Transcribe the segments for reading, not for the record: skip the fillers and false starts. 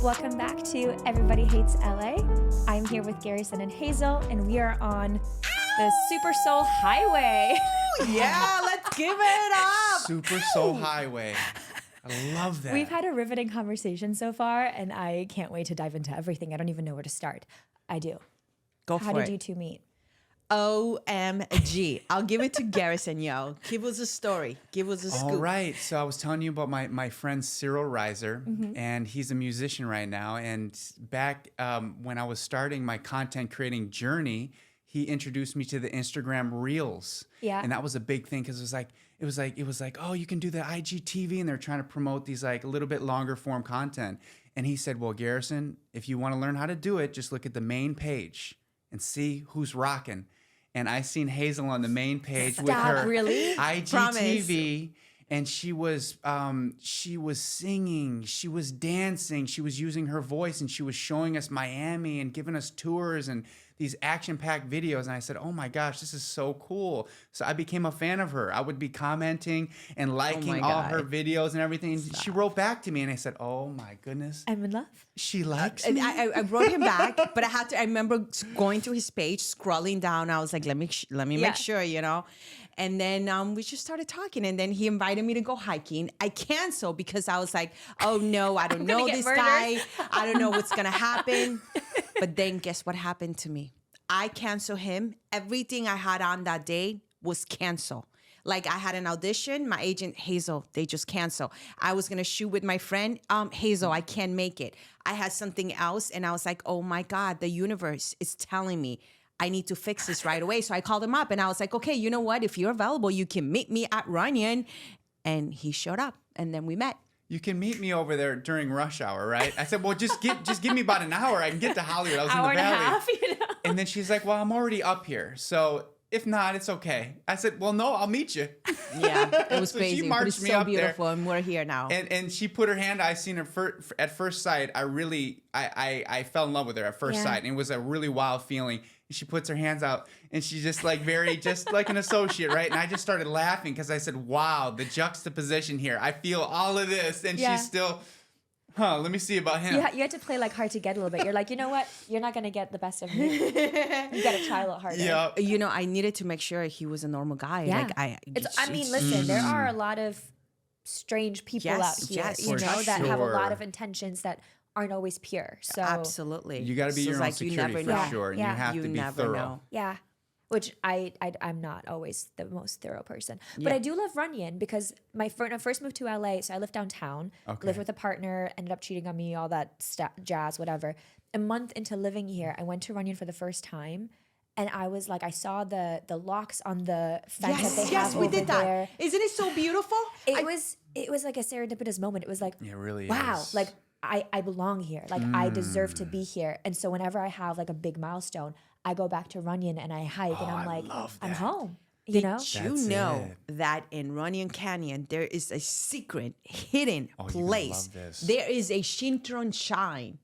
Welcome back to Everybody Hates LA. I'm here with Garrison and Hazel, and we are on the Super Soul Highway. Yeah, let's give it up. Super Soul Highway. I love that. We've had a riveting conversation so far, and I can't wait to dive into everything. I don't even know where to start. I do. Go How for did it. you two meet? OMG. I'll give it to Garrison, yo. Give us a story. Give us a scoop. All right. So I was telling you about my friend Cyril Reiser, Mm-hmm. and he's a musician right now. And back when I was starting my content creating journey, he introduced me to the Instagram Reels. Yeah. And that was a big thing because it was like, oh, you can do the IGTV, and they're trying to promote these like a little bit longer form content. And he said, well, Garrison, if you want to learn how to do it, just look at the main page and see who's rocking. And I seen Hazel on the main page with her really? IGTV, and she was singing, she was dancing, she was using her voice, and she was showing us Miami and giving us tours and these action-packed videos. And I said, oh my gosh, this is so cool. So I became a fan of her. I would be commenting and liking all her videos and everything. And she wrote back to me, and I said, oh my goodness, I'm in love. she likes And me. I wrote him back, but I remember going to his page, scrolling down. I was like, let me Yeah. make sure, you know. And then we just started talking, and then he invited me to go hiking. I canceled because I was like, oh no, I don't know get this murdered. guy. I don't know what's gonna happen. But then guess what happened to me? I canceled him. Everything I had on that day was canceled. Like I had an audition, my agent Hazel, they just canceled. I was gonna shoot with my friend Hazel, I can't make it. I had something else, and I was like, oh my God, the universe is telling me I need to fix this right away. So I called him up, and I was like, okay, you know what? If you're available, you can meet me at Runyon. And he showed up, and then we met. You can meet me over there during rush hour, right? I said, well, just give me about an hour. I can get to Hollywood. I was Hour in and the a valley. half, you know? And then she's like, well, I'm already up here. So if not, it's okay. I said, well, no, I'll meet you. Yeah, it was So she crazy. But marched it's me so up there. beautiful, and we're here now. And she put her hand. I seen her at first sight. I fell in love with her at first Yeah. sight. And it was a really wild feeling. And she puts her hands out, and she's just like just like an associate, right? And I just started laughing because I said, wow, the juxtaposition here. I feel all of this. And Yeah. she's still, let me see about him. You had to play like hard to get a little bit. You're like, you know what? You're not going to get the best of me. You got to try a little harder. Yeah. You know, I needed to make sure he was a normal guy. Yeah. Like I mean, listen, there are a lot of strange people Yes, out here, yes, you for know, that have a lot sure. of intentions that aren't always pure. So absolutely. You got to be So your it's own like you security never for know. sure. And Yeah. you have You to be never thorough. know. yeah, which I'm not always the most thorough person, but Yeah. I do love Runyon because when I first moved to LA, so I lived downtown, Okay. lived with a partner, ended up cheating on me, all that jazz, whatever. A month into living here, I went to Runyon for the first time. And I was like, I saw the locks on the fence that they Yes, have we over did that. there. Isn't it so beautiful? It was like a serendipitous moment. It was like, It really wow, is. like I belong here. Like I deserve to be here. And so whenever I have like a big milestone, I go back to Runyon and I hike, and I'm I like, love I'm that. home. You know? Did you That's know it. that in Runyon Canyon there is a secret hidden you're gonna place? love this. There is a Shintron shrine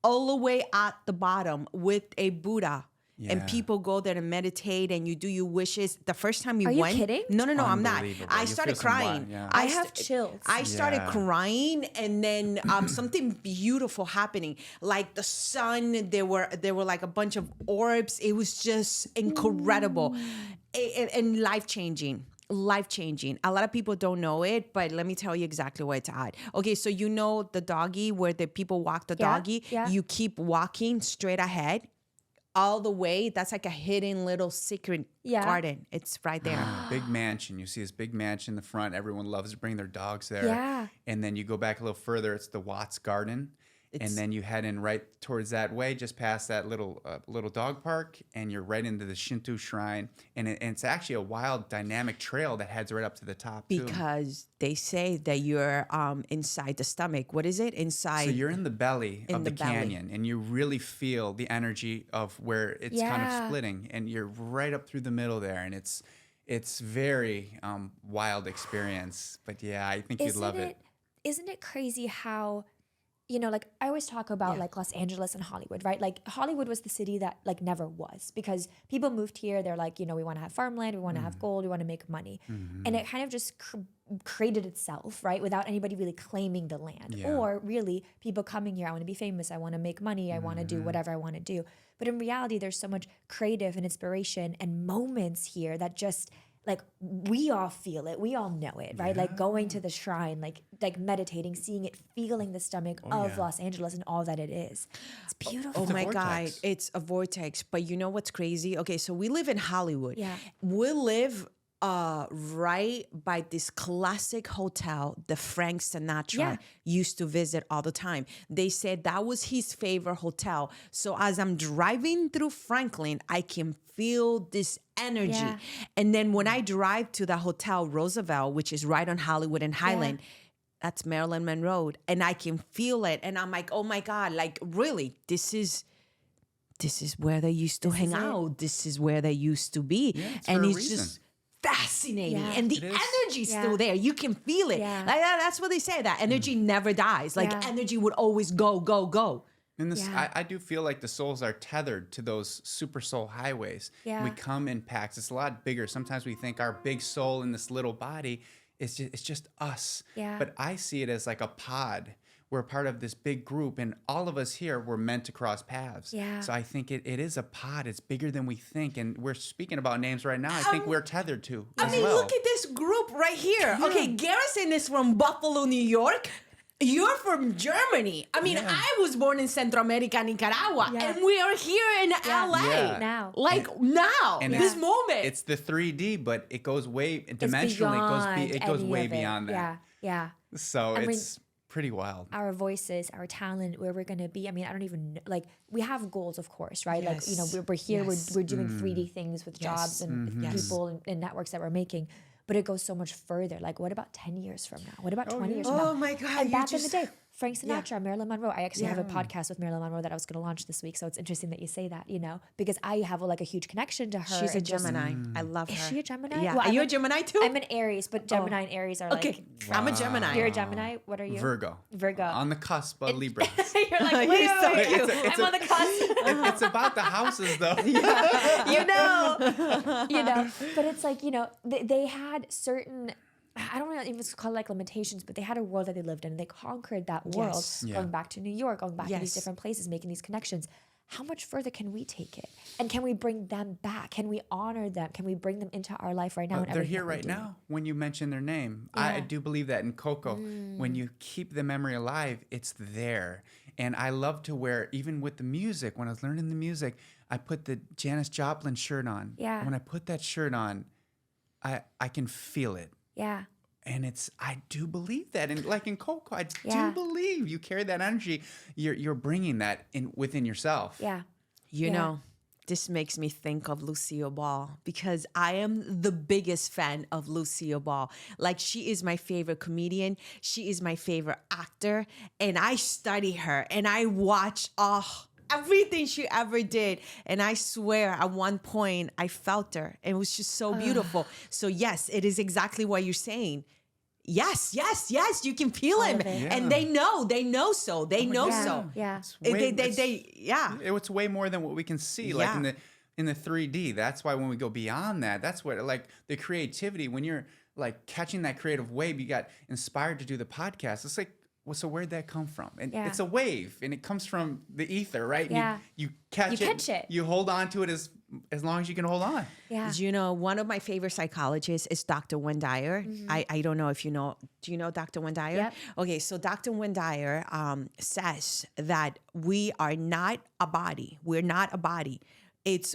all the way at the bottom with a Buddha. And Yeah. people go there to meditate, and you do your wishes. The first time we Are you went, kidding? no, I'm not. Unbelievable. I You started feel some crying. vibe, yeah. I have chills. I started Yeah. crying, and then something beautiful happening. Like the sun, there were like a bunch of orbs. It was just incredible and life changing. Life changing. A lot of people don't know it, but let me tell you exactly where it's at. Okay, so you know the doggy where the people walk the Yeah, doggy. yeah. You keep walking straight ahead. All the way, that's like a hidden little secret Yeah. garden. It's right there. Big mansion. You see this big mansion in the front. Everyone loves to bring their dogs there. Yeah. And then you go back a little further. It's the Watts Garden. And then you head in right towards that way, just past that little dog park, and you're right into the Shinto Shrine. And it's actually a wild, dynamic trail that heads right up to the top, too. Because they say that you're inside the stomach. What is it? Inside. So you're in the belly In of the, the belly. canyon, and you really feel the energy of where it's kind Yeah. of splitting, and you're right up through the middle there, and it's very wild experience. But yeah, I think you'd love it. Isn't it crazy how you know, like I always talk about like Los Angeles and Hollywood, right? Like Hollywood was the city that like never was, because people moved here. They're like, you know, we want to have farmland, we want to have gold, we want to make money. And it kind of just created itself, right? Without anybody really claiming the land, Yeah. or really people coming here. I want to be famous. I want to make money. I want to do whatever I want to do. But in reality, there's so much creative and inspiration and moments here that just like we all feel it, we all know it, right? Like going to the shrine, like meditating, seeing it, feeling the stomach of yeah. Los Angeles and all that it is. It's beautiful. Oh It's a my God, vortex. it's a vortex. But you know what's crazy? Okay, so we live in Hollywood. Yeah. We live right by this classic hotel that Frank Sinatra Yeah. used to visit all the time. They said that was his favorite hotel. So as I'm driving through Franklin, I can feel this energy. Yeah. And then when I drive to the Hotel Roosevelt, which is right on Hollywood and Highland, that's Marilyn Monroe, and I can feel it. And I'm like, oh my God, like really, this is where they used to hang is it. out. This is where they used to be. Yeah, it's and for a it's reason. just fascinating. Yeah. And the It is. energy's Yeah. still there. You can feel it. Yeah. Like that's what they say. That energy never dies. Like Yeah. energy would always go, go, go. And this, Yeah. I do feel like the souls are tethered to those super soul highways. Yeah. We come in packs. It's a lot bigger. Sometimes we think our big soul in this little body is it's just us. Yeah. But I see it as like a pod. We're part of this big group, and all of us here were meant to cross paths. Yeah. So I think it is a pod. It's bigger than we think. And we're speaking about names right now. I think we're tethered to I as mean, well. look at this group right here. Okay, Garrison is from Buffalo, New York. You're from Germany. I mean, Yeah. I was born in Centro America, Nicaragua, Yeah. and we are here in LA. Yeah. Now. Like now, And this it's- moment. It's the 3D, but it goes way It's dimensionally. beyond It goes any way of it. beyond that. Yeah. So I mean, it's pretty wild. Our voices, our talent, where we're gonna be. I mean, I don't even know, like we have goals, of course, right? Like you know, Yes. we're here, Yes. we're doing 3D things with jobs and people and networks that we're making. But it goes so much further. Like, what about 10 years from now? What about 20 years from now? Oh my God, And you back in just- the day, Frank Sinatra, Marilyn Monroe. I actually have a Yeah. podcast with Marilyn Monroe that I was going to launch this week. So it's interesting that you say that, you know, because I have like a huge connection to her. She's a and just- Gemini. I love her. Is she a Gemini? Yeah. Well, Are I'm you a an- Gemini too? I'm an Aries, but Gemini and Aries are like. okay. I'm a Gemini. You're a Gemini. What are you? Virgo. Virgo. On the cusp of Libra. You're like, You're wait, so wait, cute. wait. I'm on the cusp. It's about the houses, though. you know, but it's like, you know, they had certain, I don't know if it's called like limitations, but they had a world that they lived in, and they conquered that world. Yes. Yeah. Going back to New York, going back to these Yes. different places, making these connections. How much further can we take it? And can we bring them back? Can we honor them? Can we bring them into our life right now? and They're everything here that we're right doing? now when you mention their name. I Yeah. do believe that in Coco. When you keep the memory alive, it's there. And I love to wear, even with the music, when I was learning the music, I put the Janis Joplin shirt on. Yeah. When I put that shirt on, I can feel it. Yeah. And I do believe that. And like in Coco, I Yeah. do believe you carry that energy. You're bringing that within yourself. Yeah. You Yeah. know, this makes me think of Lucille Ball because I am the biggest fan of Lucille Ball. Like, she is my favorite comedian. She is my favorite actor. And I study her and I watch everything she ever did. And I swear at one point I felt her. And it was just so beautiful. So yes, it is exactly what you're saying. Yes, you can feel All him. of it. And they know so. They know yeah. so. Yeah. It's way- Yeah. It's way more than what we can see. Like Yeah. in the 3D. That's why when we go beyond that, that's what like the creativity. When you're like catching that creative wave, you got inspired to do the podcast. It's like, well, so where'd that come from? And Yeah. it's a wave, and it comes from the ether, right? And Yeah. You catch You it. catch it. You hold on to it as long as you can hold on. Yeah. You know, one of my favorite psychologists is Dr. Wayne Dyer. I don't know if you know. Do you know Dr. Wayne Dyer? Yep. Okay, so Dr. Wayne Dyer says that we are not a body. We're not a body.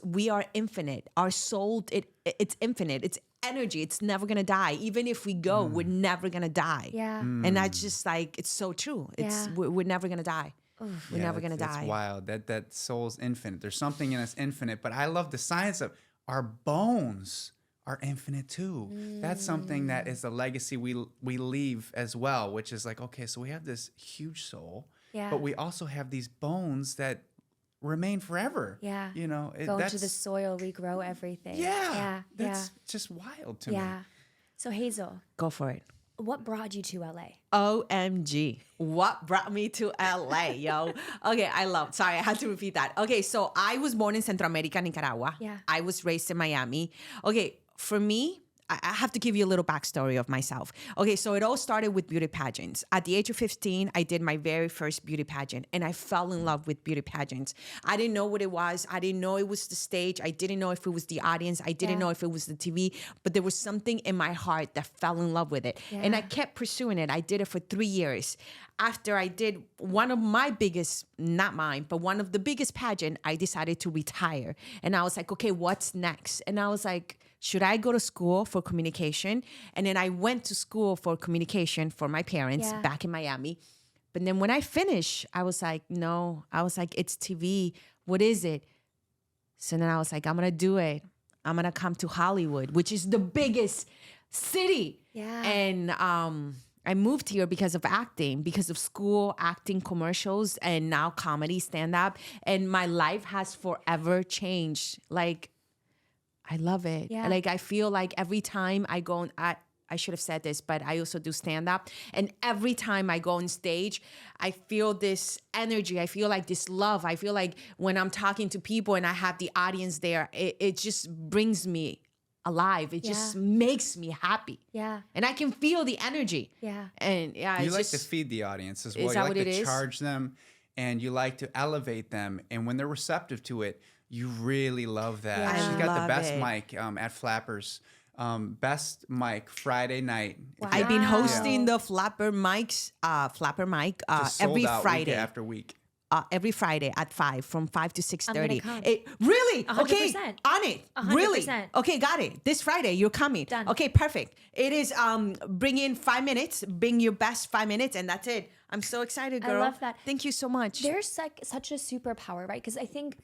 We are infinite. Our soul, it's infinite. It's energy. It's never gonna die. Even if we go, we're never gonna die. Yeah. And that's just like, it's so true. It's Yeah. we're never gonna die. We're never gonna That's die. wild. That soul's infinite. There's something in us infinite. But I love the science of our bones are infinite too. That's something that is a legacy we leave as well, which is like, okay, so we have this huge soul, Yeah. but we also have these bones that remain forever. Yeah. You know, Go that's into the soil, regrow everything. yeah, Yeah. that's just wild to Yeah. me. Yeah. So Hazel, Go for it. What brought you to LA? OMG. What brought me to LA, yo? Okay, sorry, I had to repeat that. Okay, so I was born in Centro America, Nicaragua. Yeah. I was raised in Miami. Okay, for me, I have to give you a little backstory of myself. Okay, so it all started with beauty pageants. At the age of 15, I did my very first beauty pageant and I fell in love with beauty pageants. I didn't know what it was. I didn't know it was the stage. I didn't know if it was the audience. I didn't Yeah. know if it was the TV, but there was something in my heart that fell in love with it. And I Yeah. kept pursuing it. I did it for 3 years. After I did one of my biggest, not mine, but one of the biggest pageant, I decided to retire. And I was like, okay, what's next? And I was like, should I go to school for communication? And then I went to school for communication for my parents Yeah. back in Miami. But then when I finished, I was like, no. I was like, it's TV. What is it? So then I was like, I'm going to do it. I'm going to come to Hollywood, which is the biggest city. Yeah. And I moved here because of acting, because of school, acting, commercials, and now comedy, stand-up. And my life has forever changed. Like, I love it. Yeah. Like, I feel like every time I go on, I should have said this, but I also do stand-up. And every time I go on stage, I feel this energy. I feel like this love. I feel like when I'm talking to people and I have the audience there, it just brings me alive. It just Yeah. makes me happy. Yeah. And I can feel the energy. Yeah. And yeah, You it's like just, to feed the audience as Is well. You that like what to it is? charge them, and you like to elevate them. And when they're receptive to it, you really love that. Yeah. She's I got love the best it. mic at Flappers. Best mic Friday night. If Wow. you- I've been Wow. hosting the Flapper mic Just sold every out Friday. week after week. Every Friday at 5, from 5 to 6:30. come. Really? 100%. Okay, on it. Really? 100%. Okay, got it. This Friday, you're coming. Done. Okay, perfect. It is bring in 5 minutes, bring your best 5 minutes, and that's it. I'm so excited, I girl. love that. Thank you so much. There's like such a superpower, right? Because I think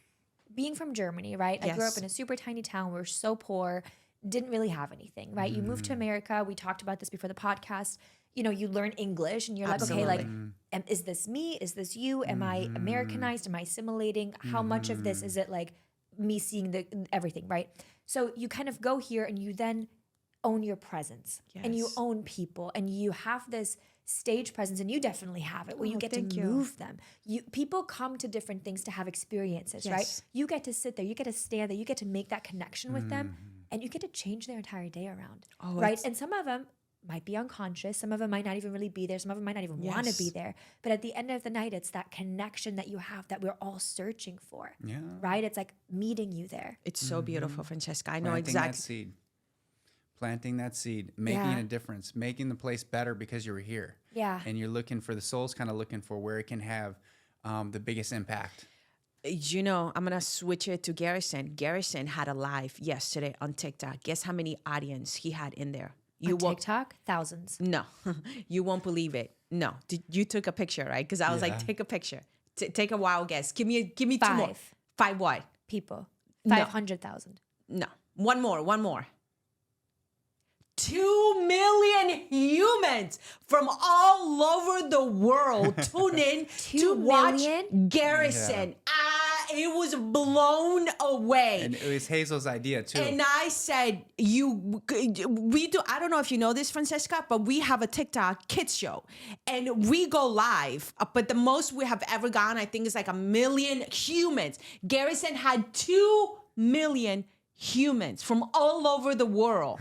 being from Germany, right? I grew up Yes. in a super tiny town. We were so poor, didn't really have anything, right? You move to America. We talked about this before the podcast. You know, you learn English and you're like, okay, like, is this me? Is this you? Am I Americanized? Am I assimilating? How much of this is it like me seeing the everything, right? So you kind of go here and you then own your presence and you Yes. own people and you have this stage presence, and you definitely have it where you Oh, get to thank you. move them. People come to different things to have experiences, right? Yes. You get to sit there, you get to stand there, you get to make that connection with them, and you get to change their entire day around, Oh, right? it's- And some of them might be unconscious, some of them might not even really be there, some of them might not even want to Yes. be there. But at the end of the night, it's that connection that you have that we're all searching for, Yeah. right? It's like meeting you there. It's so beautiful, Francesca. I know Planting exactly. that seed. Planting that seed, making Yeah. a difference, making the place better because you're here. Yeah. And you're looking for, the soul's kind of looking for where it can have the biggest impact. You know, I'm gonna switch it to Garrison. Garrison had a live yesterday on TikTok. Guess how many audience he had in there? You On won't. TikTok, thousands. No, you won't believe it. No, you took a picture, right? Because I was Yeah. like, take a picture. Take a wild guess. Give me 2 more. 5 5 what? people, No. 500,000. No, one more. 2 million humans from all over the world tune in 2 to watch million? Garrison. It was blown away. And it was Hazel's idea too. And I said, we do, I don't know if you know this, Francesca, but we have a TikTok kids show and we go live. But the most we have ever gone, I think, is like 1 million humans. Garrison had 2 million humans from all over the world.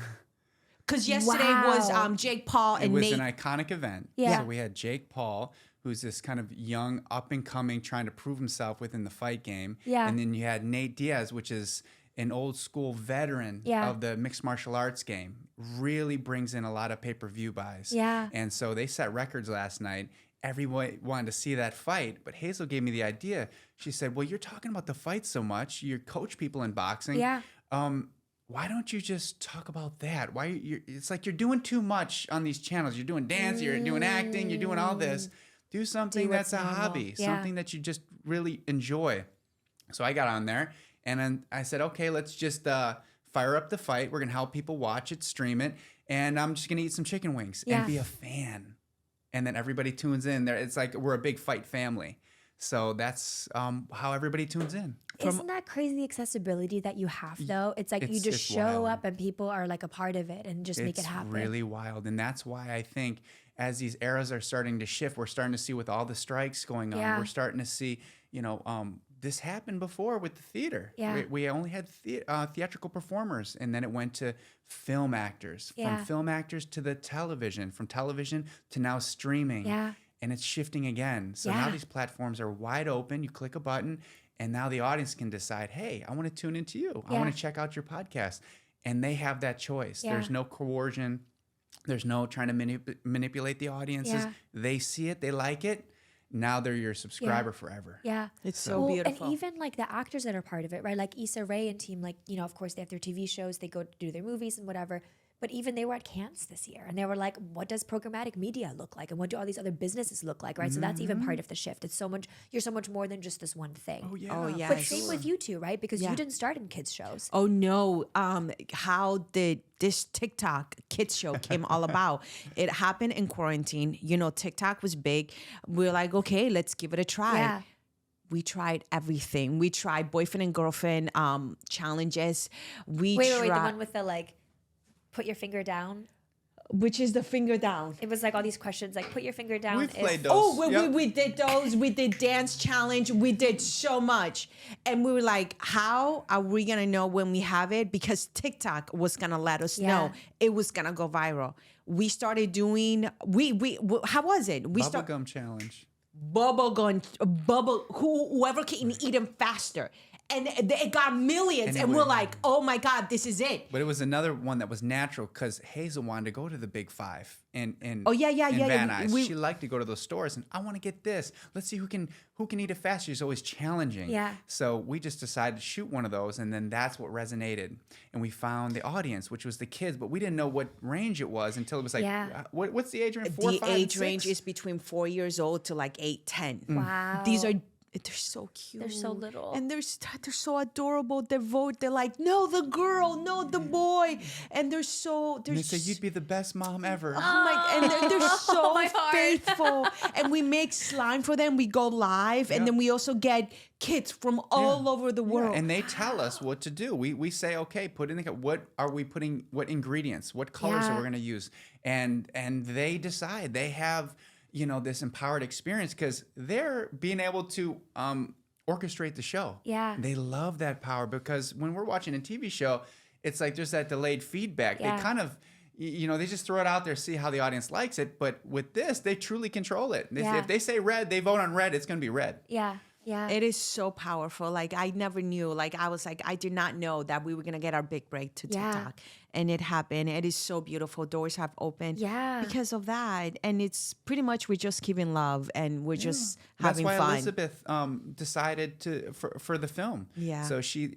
Because yesterday was Wow. Jake Paul It and was Nate. an iconic event. Yeah. So we had Jake Paul, who's this kind of young, up and coming, trying to prove himself within the fight game. Yeah. And then you had Nate Diaz, which is an old school veteran Yeah. of the mixed martial arts game. Really brings in a lot of pay-per-view buys. Yeah. And so they set records last night. Everyone wanted to see that fight, but Hazel gave me the idea. She said, well, you're talking about the fight so much. You coach people in boxing. Yeah. Why don't you just talk about that? Why it's like you're doing too much on these channels. You're doing dance, you're doing acting, you're doing all this. Do something what's that's a normal. hobby, Yeah. something that you just really enjoy. So I got on there and then I said, okay, let's just fire up the fight. We're gonna help people watch it, stream it, and I'm just gonna eat some chicken wings Yeah. and be a fan. And then everybody tunes in there. It's like we're a big fight family. So that's how everybody tunes in. Isn't that crazy, the accessibility that you have, though? It's like you It's- just it's show wild. up and people are like a part of it and just make it It's happen. really wild. And that's why I think as these eras are starting to shift, we're starting to see with all the strikes going on, Yeah. we're starting to see, this happened before with the theater. Yeah. We only had theatrical performers, and then it went to film actors, Yeah. from film actors to the television, from television to now streaming. Yeah. And it's shifting again. So now Yeah. these platforms are wide open. You click a button, and now the audience can decide, hey, I want to tune into you. I Yeah. want to check out your podcast. And they have that choice. Yeah. There's no coercion. There's no trying to manipulate the audiences. Yeah. They see it, they like it. Now they're your subscriber forever. Yeah. It's so beautiful. And even like the actors that are part of it, right? Like Issa Rae and team, like, of course they have their TV shows, they go do their movies and whatever. But even they were at Cannes this year and they were like, what does programmatic media look like? And what do all these other businesses look like, right? So that's even part of the shift. It's so much, you're so much more than just this one thing. Oh, yeah. Oh, yeah. But for same sure. with you two, right? Because Yeah. you didn't start in kids shows. Oh no! How did this TikTok kids show came all about? It happened in quarantine. TikTok was big. We were like, okay, let's give it a try. Yeah. We tried everything. We tried boyfriend and girlfriend challenges. We Wait, tried, the one with the like, put your finger down. which is the finger down. It was like all these questions, like put your finger down. We've if- played those. Oh, Yep. we did those. We did dance challenge. We did so much. And we were like, how are we going to know when we have it? Because TikTok was going to let us know it was going to go viral. We started doing, how was it? We started Bubblegum challenge. whoever can eat them faster. And it got millions. And it And we're was- like, oh my God, this is it. But it was another one that was natural because Hazel wanted to go to the Big Five in Oh, yeah, Van Nuys. we- She liked to go to those stores, and I want to get this. Let's see who can eat it faster. She's always challenging. Yeah. So we just decided to shoot one of those, and then that's what resonated. And we found the audience, which was the kids, but we didn't know what range it was until it was like, Yeah. what's the age range? 4, The 5, and age range 6? is between 4 years old to like 8, 10. Wow. These are, they're so cute. They're so little. And they're so adorable. They're like, no, the girl, no, the boy. And they're And they said you'd be the best mom ever. Oh my, and they're so my heart. faithful. And we make slime for them. We go live. And then we also get kids from all over the Yeah, world. and they tell us what to do. We say, okay, put in the what are we putting? What ingredients? What colors Yeah. are we going to use? And they decide. They have this empowered experience because they're being able to orchestrate the show. Yeah. They love that power because when we're watching a TV show, it's like there's that delayed feedback. Yeah. They kind of they just throw it out there, see how the audience likes it. But with this, they truly control it. Yeah. If they say red, they vote on red. It's going to be red. Yeah. Yeah. It is so powerful. Like I never knew. Like I was like, I did not know that we were gonna get our big break to Yeah. TikTok, and it happened. It is so beautiful. Doors have opened. Yeah. Because of that, and it's pretty much we're just giving love and we're just That's having why fun. Elizabeth decided for the film. Yeah. So she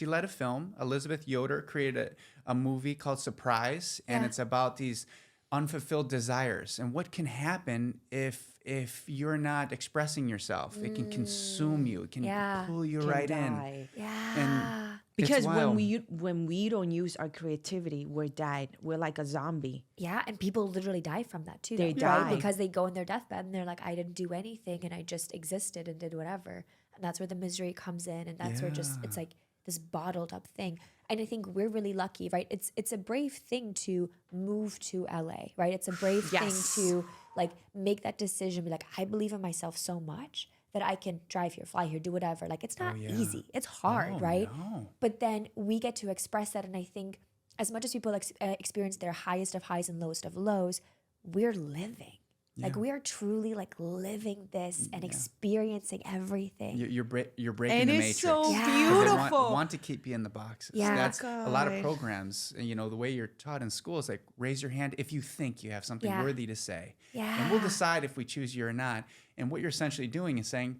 led a film. Elizabeth Yoder created a movie called Surprise, and Yeah. it's about these unfulfilled desires and what can happen if you're not expressing yourself. It can consume you. It can Yeah. pull you Can right die. Yeah. Because wild. when we don't use our creativity, we're dead. We're like a zombie. Yeah, and people literally die from that too. They though, right? die. Because they go in their deathbed and they're like, I didn't do anything and I just existed and did whatever. And that's where the misery comes in, and that's where just it's like this bottled up thing. And I think we're really lucky, right? It's a brave thing to move to LA, right? It's a brave Yes. thing to like make that decision, be like, I believe in myself so much that I can drive here, fly here, do whatever. Like it's not easy. It's hard, Oh, right? no. But then we get to express that. And I think as much as people experience their highest of highs and lowest of lows, we're living. Like we are truly like living this and experiencing everything. You're breaking And the it's matrix. so 'Cause they beautiful. want to keep you in the boxes. Yeah. That's a lot of God. programs. The way you're taught in school is like raise your hand if you think you have something Yeah. worthy to say. Yeah. And we'll decide if we choose you or not. And what you're essentially doing is saying,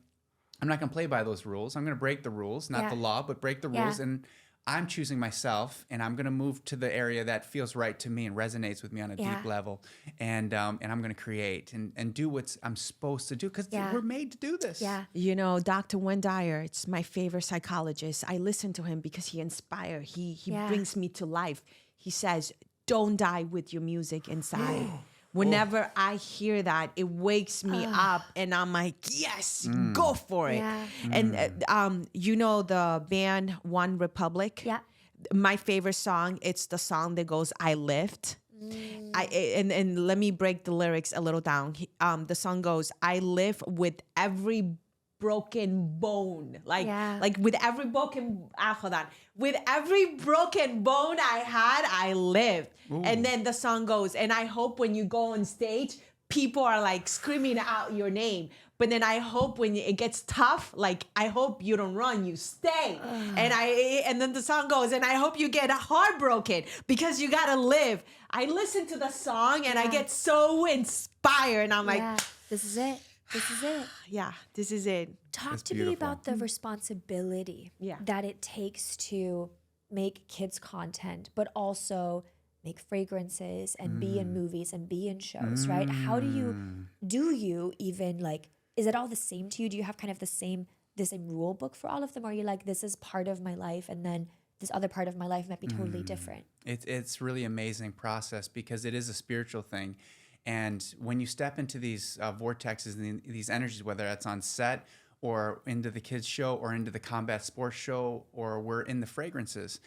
I'm not going to play by those rules. I'm going to break the rules, not Yeah. the law, but break the Yeah. rules. And I'm choosing myself, and I'm going to move to the area that feels right to me and resonates with me on a Yeah. deep level. And I'm going to create and do what I'm supposed to do because Yeah. we're made to do this. Yeah. Dr. Wayne Dyer, it's my favorite psychologist. I listen to him because he inspires. He Yeah. brings me to life. He says, don't die with your music inside. Whenever I hear that, it wakes me up, and I'm like, yes, go for it. Yeah. And you know the band One Republic? Yeah. My favorite song, it's the song that goes, I Lift. And let me break the lyrics a little down. The song goes, I live with every broken bone, like Yeah. like with every broken hold on, with every broken bone I had, I lived. And then the song goes, and I hope when you go on stage, people are like screaming out your name. But then I hope when it gets tough, like I hope you don't run, you stay. And then the song goes, and I hope you get heartbroken because you gotta live. I listen to the song and I get so inspired, and I'm like, Yeah. This is it. This is it. yeah, this is it. Talk That's to me beautiful. about the responsibility Yeah. that it takes to make kids content, but also make fragrances and be in movies and be in shows, right? How do you even like, is it all the same to you? Do you have kind of the same rule book for all of them? Or are you like, this is part of my life and then this other part of my life might be totally different? It's really amazing process because it is a spiritual thing. And when you step into these vortexes and these energies, whether that's on set or into the kids show or into the combat sports show or we're in the fragrances,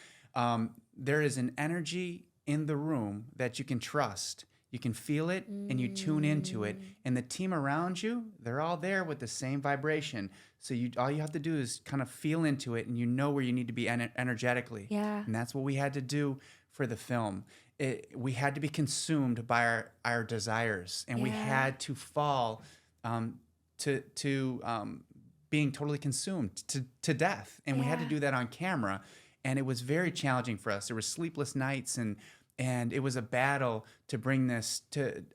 there is an energy in the room that you can trust. You can feel it and you tune into it. And the team around you, they're all there with the same vibration. So all you have to do is kind of feel into it and you know where you need to be energetically. Yeah. And that's what we had to do for the film. We had to be consumed by our desires, and we had to fall to being totally consumed to death. And we had to do that on camera. And it was very challenging for us. There were sleepless nights, and it was a battle to bring this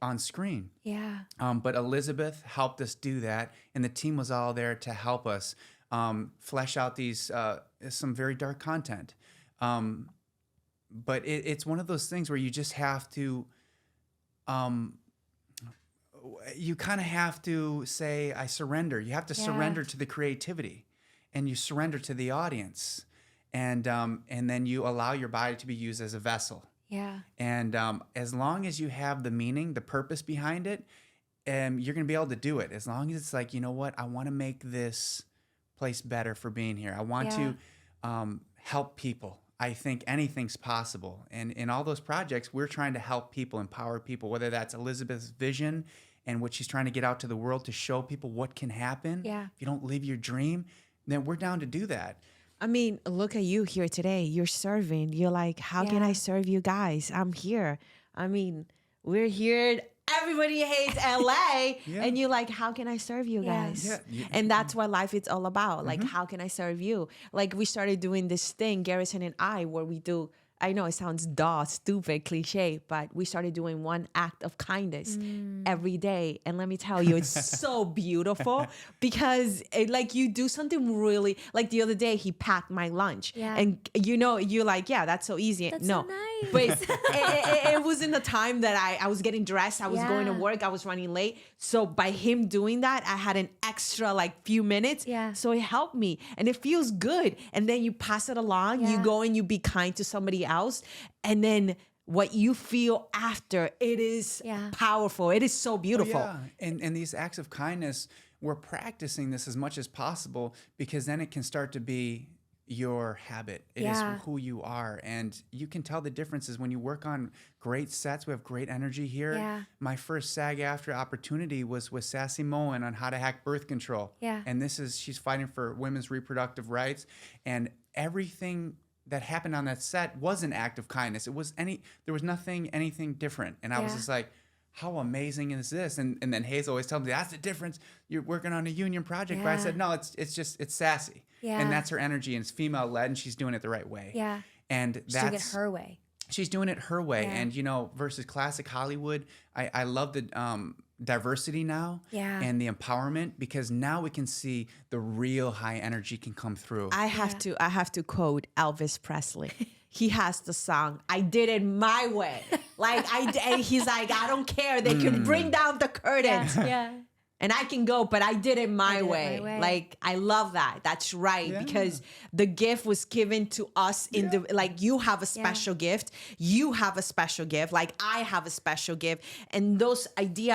on screen. Yeah. But Elizabeth helped us do that, and the team was all there to help us flesh out these some very dark content. But it's one of those things where you just have to, you kind of have to say, I surrender. You have to surrender to the creativity, and you surrender to the audience, and then you allow your body to be used as a vessel. Yeah. And as long as you have the meaning, the purpose behind it, you're going to be able to do it. As long as it's like, you know what, I want to make this place better for being here. I want to help people. I think anything's possible. And in all those projects, we're trying to help people, empower people, whether that's Elizabeth's vision and what she's trying to get out to the world to show people what can happen. Yeah. If you don't live your dream, then we're down to do that. I mean, look at you here today. You're serving. You're like, how can I serve you guys? I'm here. I mean, we're here. Everybody hates LA. And you're like, how can I serve you guys? Yeah. And that's what life is all about. Like, how can I serve you? Like, we started doing this thing, Garrison and I, where we do, I know it sounds stupid, cliche, but we started doing one act of kindness every day. And let me tell you, it's so beautiful because like you do something really, like the other day, he packed my lunch. Yeah. And you know, you're like, yeah, that's so easy. That's no, so nice. but it was in the time that I was getting dressed. I was going to work. I was running late. So by him doing that, I had an extra like few minutes. Yeah. So it helped me and it feels good. And then you pass it along. You go and you be kind to somebody else. And then what you feel after, it is powerful. It is so beautiful. Oh, yeah. And these acts of kindness, we're practicing this as much as possible because then it can start to be your habit. It is who you are. And you can tell the differences when you work on great sets. We have great energy here. Yeah. My first SAG-AFTRA opportunity was with Sassy Moen on how to hack birth control. Yeah. And she's fighting for women's reproductive rights. And everything that happened on that set was an act of kindness. There was anything different. And I was just like, how amazing is this? And then Hayes always tells me, that's the difference. You're working on a union project. But I said, no, it's sassy. Yeah. And that's her energy, and it's female led, and she's doing it the right way. Yeah. And She's doing it her way. She's doing it her way. Yeah. And versus classic Hollywood, I love the diversity now and the empowerment, because now we can see the real high energy can come through. I have to quote Elvis Presley. He has the song, I did it my way. Like and he's like, I don't care. They can bring down the curtains. Yeah. And I can go, but I did it my did it my way. way. Like, I love that. That's right. Yeah. Because the gift was given to us like, you have a special gift. You have a special gift. Like, I have a special gift. And those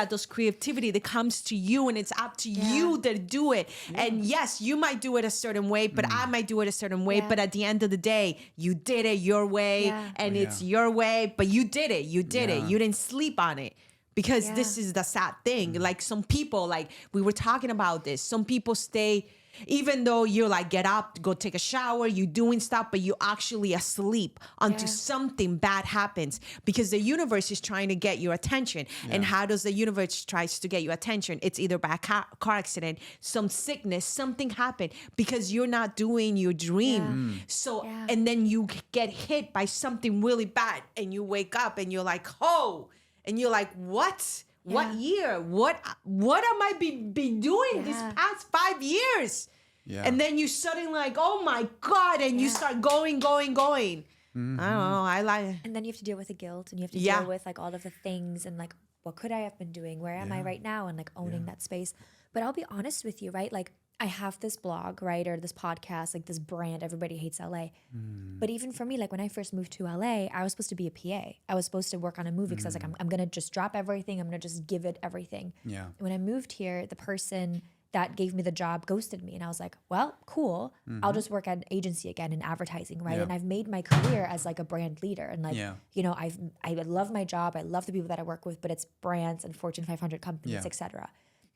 those creativity that comes to you, and it's up to you to do it. And yes, you might do it a certain way, but I might do it a certain way. Yeah. But at the end of the day, you did it your way, Yeah. and it's your way, but you did it. You did it. Yeah. You didn't sleep on it. Because this is the sad thing. Like, some people, like, we were talking about this. Some people stay, even though you're like, get up, go take a shower, you're doing stuff, but you actually asleep until something bad happens. Because the universe is trying to get your attention. And how does the universe tries to get your attention? It's either by a car accident, some sickness, something happened because you're not doing your dream. So, and then you get hit by something really bad, and you wake up and you're like, oh. And you're like, what? What year? What am I be doing this past 5 years? Yeah. And then you suddenly like, oh my God, and you start going. I don't know. I like. And then you have to deal with the guilt, and you have to Yeah. deal with like all of the things, and like, what could I have been doing? Where am I right now? And like owning that space. But I'll be honest with you, right? Like, I have this blog, right? Or this podcast, like this brand, Everybody Hates LA. But even for me, like when I first moved to LA, I was supposed to be a PA. I was supposed to work on a movie because I was like, I'm going to just drop everything. I'm going to just give it everything. Yeah. And when I moved here, the person that gave me the job ghosted me. And I was like, well, cool. I'll just work at an agency again in advertising, right? Yeah. And I've made my career as like a brand leader. And like, Yeah. you know, I love my job. I love the people that I work with, but it's brands and Fortune 500 companies, Yeah. et cetera.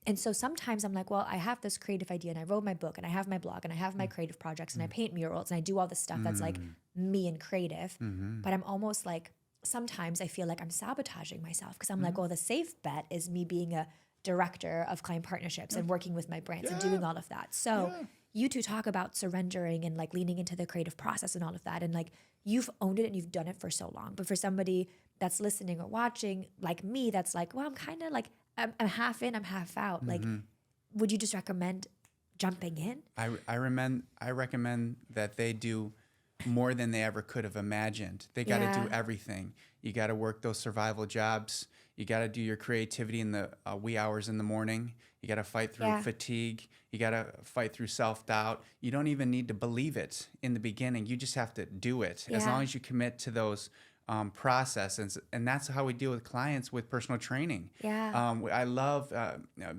And so sometimes I'm like, well, I have this creative idea, and I wrote my book, and I have my blog, and I have my creative projects, and I paint murals, and I do all this stuff that's like me and creative. But I'm almost like, sometimes I feel like I'm sabotaging myself because I'm like, well, the safe bet is me being a director of client partnerships and working with my brands and doing all of that. So you two talk about surrendering and like leaning into the creative process and all of that. And like, you've owned it and you've done it for so long. But for somebody that's listening or watching like me, that's like, well, I'm kind of like, I'm half in, I'm half out. Like, would you just recommend jumping in? I recommend that they do more than they ever could have imagined. They got to do everything. You got to work those survival jobs. You got to do your creativity in the wee hours in the morning. You got to fight through fatigue. You got to fight through self-doubt. You don't even need to believe it in the beginning. You just have to do it. As long as you commit to those processes, and that's how we deal with clients with personal training. I love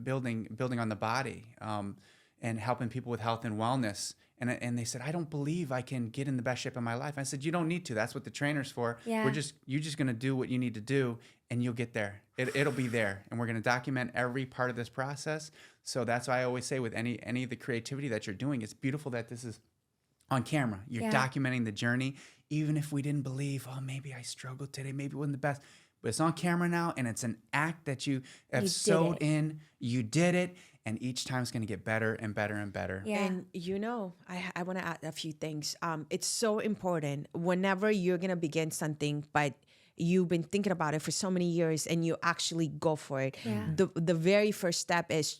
building on the body and helping people with health and wellness. And they said, I don't believe I can get in the best shape of my life. I said, you don't need to. That's what the trainer's for. You're just going to do what you need to do, and you'll get there. It'll be there. And we're going to document every part of this process. So that's why I always say with any of the creativity that you're doing, it's beautiful that this is on camera. You're documenting the journey. Even if we didn't believe, oh, maybe I struggled today, maybe it wasn't the best. But it's on camera now, and it's an act that you have sewed in. You did it. And each time it's going to get better and better and better. And you know, I want to add a few things. It's so important whenever you're going to begin something, but you've been thinking about it for so many years and you actually go for it. The very first step is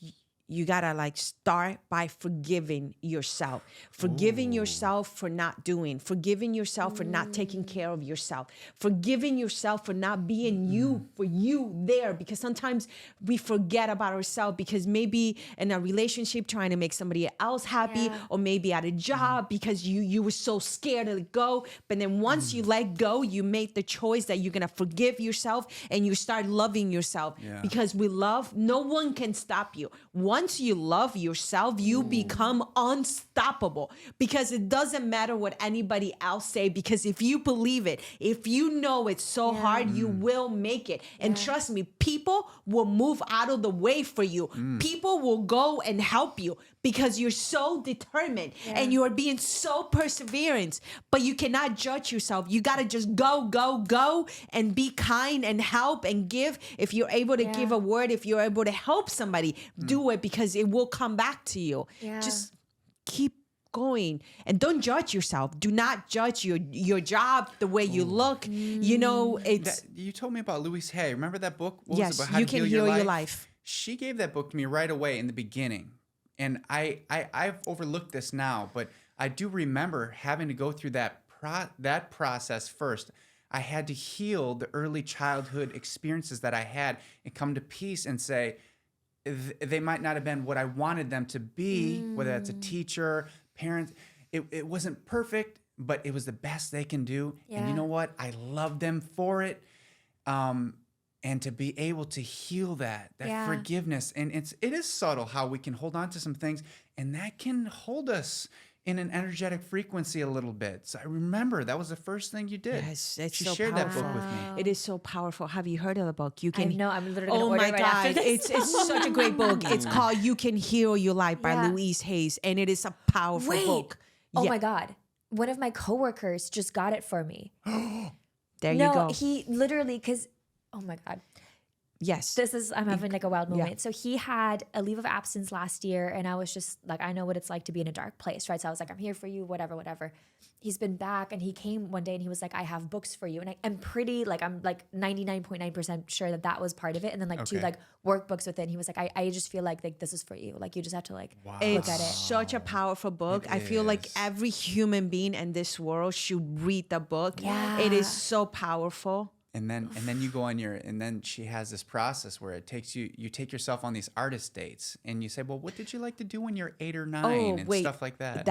you gotta like start by forgiving yourself. Forgiving yourself for not doing. Forgiving yourself for not taking care of yourself. Forgiving yourself for not being you, for you there. Because sometimes we forget about ourselves because maybe in a relationship trying to make somebody else happy, or maybe at a job because you were so scared to let go. But then once you let go, you make the choice that you're gonna forgive yourself and you start loving yourself. Because we love, no one can stop you. Once you love yourself, you become unstoppable, because it doesn't matter what anybody else say, because if you believe it, if you know it's so hard, you will make it. And trust me, people will move out of the way for you. People will go and help you because you're so determined and you are being so perseverance, but you cannot judge yourself. You got to just go and be kind and help and give. If you're able to give a word, if you're able to help somebody, do it, because it will come back to you. Just keep going and don't judge yourself. Do not judge your job, the way you look. You know, it's you told me about Louise Hay. Remember that book? What yes, was it about? How you to can heal your life. She gave that book to me right away in the beginning. And I've overlooked this now, but I do remember having to go through that process first. I had to heal the early childhood experiences that I had and come to peace and say, they might not have been what I wanted them to be, whether that's a teacher, parent. It wasn't perfect, but it was the best they can do. And you Yeah. know what? I love them for it. And to be able to heal that Yeah. forgiveness. And it is subtle how we can hold on to some things, and that can hold us in an energetic frequency a little bit. So I remember that was the first thing you did. Yes, it's she so shared that book with powerful. me. It is so powerful. Have you heard of the book? You I can. know. I'm literally going to Oh order my it right after God. this. It's such a great book. It's called You Can Heal Your Life by Yeah. Louise Hayes. And it is a powerful Wait. book. Oh Yeah, my God. One of my coworkers just got it for me. there you No, go. he literally, because, oh my God. Yes. I'm having like a wild Yeah. moment. So he had a leave of absence last year, and I was just like, I know what it's like to be in a dark place, right? So I was like, I'm here for you, whatever. He's been back, and he came one day and he was like, I have books for you. And I'm pretty, like, I'm like 99.9% sure that was part of it. And then like two Okay. like workbooks with it. And he was like, I just feel like this is for you. Like, you just have to like look It's at it. such a powerful book. It I feel like is. every human being in this world should read the book. Yeah. It is so powerful. And then you go on and then she has this process where it takes you take yourself on these artist dates, and you say, well, what did you like to do when you're 8 or 9 and stuff like that.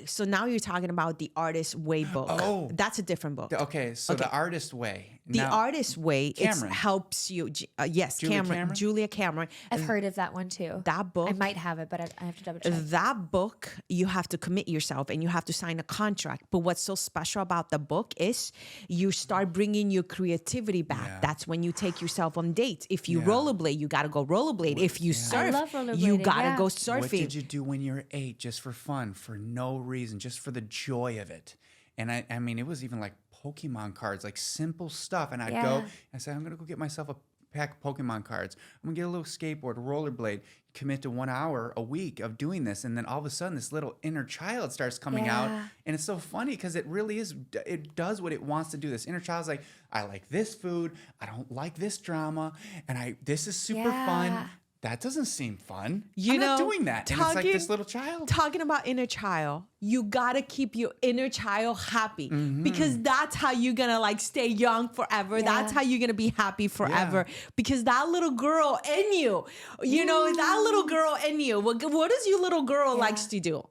So now you're talking about the Artist Way book. Oh. That's a different book. Okay, so the artist way. The Now- Artist Way, it Cameron. helps you. Yes, Julia Cameron? Julia Cameron. I've heard of that one too. That book. I might have it, but I have to double check. That book, you have to commit yourself and you have to sign a contract. But what's so special about the book is you start bringing your creativity back. Yeah. That's when you take yourself on dates. If you Yeah. rollerblade, you got to go rollerblade. If you surf, love you rollerblading, got to yeah. go What surfing. did you do when you were 8 just for fun, for no reason, just for the joy of it? And I mean, it was even like Pokemon cards, like simple stuff. And I'd go, Yeah. I said, I'm going to go get myself a pack of Pokemon cards. I'm going to get a little skateboard, rollerblade, commit to 1 hour a week of doing this. And then all of a sudden, this little inner child starts coming out. Yeah. And it's so funny because it really is, it does what it wants to do. This inner child's like, I like this food. I don't like this drama. And this is super fun. Yeah. That doesn't seem fun. You I'm not know, doing that. And it's like this talking- little child. Talking about inner child, you gotta keep your inner child happy because that's how you're gonna like stay young forever. That's Yeah. how you're gonna be happy forever because that little girl in you, you know, that little girl in you. What does your little girl likes to do?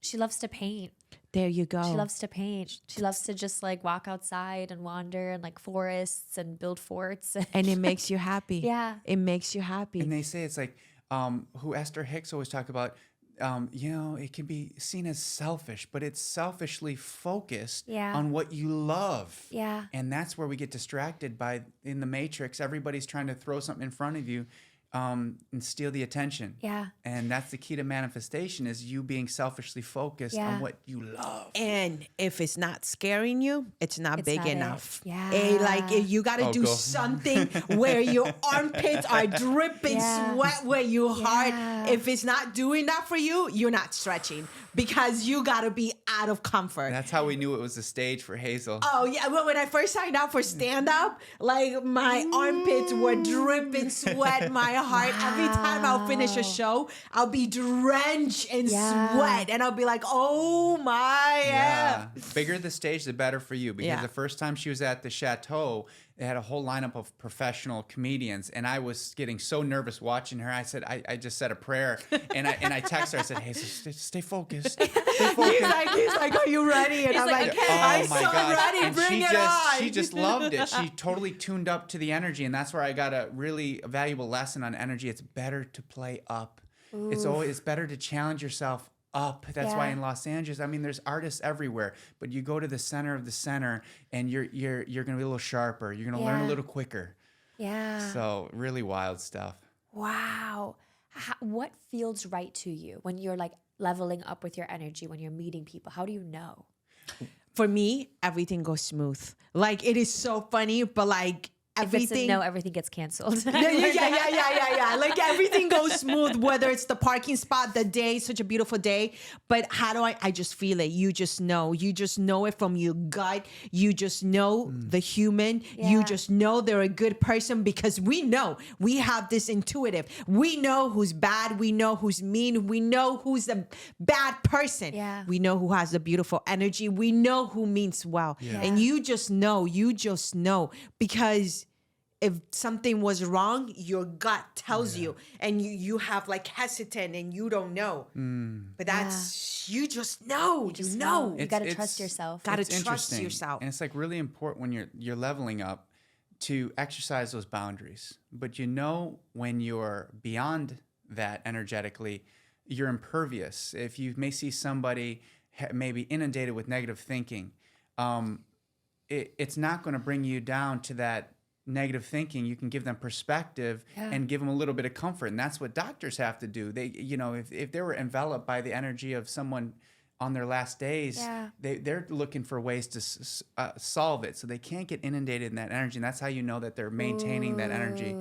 She loves to paint. There you go. She loves to paint. She loves to just like walk outside and wander in like forests and build forts. and it makes you happy. Yeah. It makes you happy. And they say it's like who Esther Hicks always talked about. You know, it can be seen as selfish, but it's selfishly focused Yeah. on what you love. Yeah. And that's where we get distracted by in the Matrix. Everybody's trying to throw something in front of you and steal the attention. Yeah. And that's the key to manifestation is you being selfishly focused Yeah. on what you love. And if it's not scaring you, it's not It's big not it. enough. Yeah. Like you got to Oh, do go. something where your armpits are dripping Yeah. sweat, where your heart. Yeah. If it's not doing that for you, you're not stretching because you got to be out of comfort. That's how we knew it was the stage for Hazel. Oh yeah, well, when I first signed up for stand up, like my armpits were dripping sweat, my heart. Every time I'll finish a show, I'll be drenched in Yeah. sweat, and I'll be like, "Oh my Yeah. F. Bigger the stage, the better for you. Because Yeah. the first time she was at the Chateau, they had a whole lineup of professional comedians, and I was getting so nervous watching her. I said, I just said a prayer, and I texted her. I said, hey, stay focused. Stay focused. He's like, are you ready? And I'm like, okay. I'm Oh my so gosh. ready. And Bring it she on. just loved it. She totally tuned up to the energy. And that's where I got a really valuable lesson on energy. It's better to play up. It's better to challenge yourself up. That's why Yeah. in Los Angeles, I mean, there's artists everywhere, but you go to the center of the center and you're gonna be a little sharper. You're gonna learn a Yeah. little quicker. Yeah. So really wild stuff. Wow. What feels right to you when you're like leveling up with your energy, when you're meeting people? How do you know? For me, everything goes smooth. Like it is so funny, but like If it's a everything. no, everything gets canceled. Yeah. Like everything goes smooth, whether it's the parking spot, the day, such a beautiful day. But how do I just feel it. You just know it from your gut. You just know the human. You Yeah. just know they're a good person because we have this intuitive. We know who's bad. We know who's mean. We know who's a bad person. Yeah. We know who has the beautiful energy. We know who means well. Yeah. And you just know because if something was wrong, your gut tells you, and you have like hesitant and you don't know. But that's you just know. You know. You It's- got to it's- trust yourself. Gotta It's trust interesting. yourself. And it's like really important when you're leveling up to exercise those boundaries. But you know when you're beyond that energetically, you're impervious. If you may see somebody maybe inundated with negative thinking, it's not going to bring you down to that negative thinking. You can give them perspective and give them a little bit of comfort. And that's what doctors have to do. They, if they were enveloped by the energy of someone on their last days, they're looking for ways to solve it. So they can't get inundated in that energy. And that's how you know that they're maintaining that energy.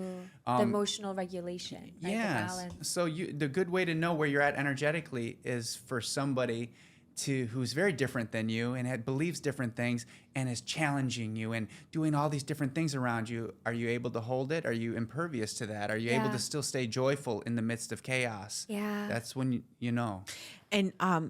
The emotional regulation, right? The Yes. balance. So the good way to know where you're at energetically is for somebody who's very different than you and believes different things and is challenging you and doing all these different things around you. Are you able to hold it? Are you impervious to that? Are you able to still stay joyful in the midst of chaos? Yeah. That's when you know. And I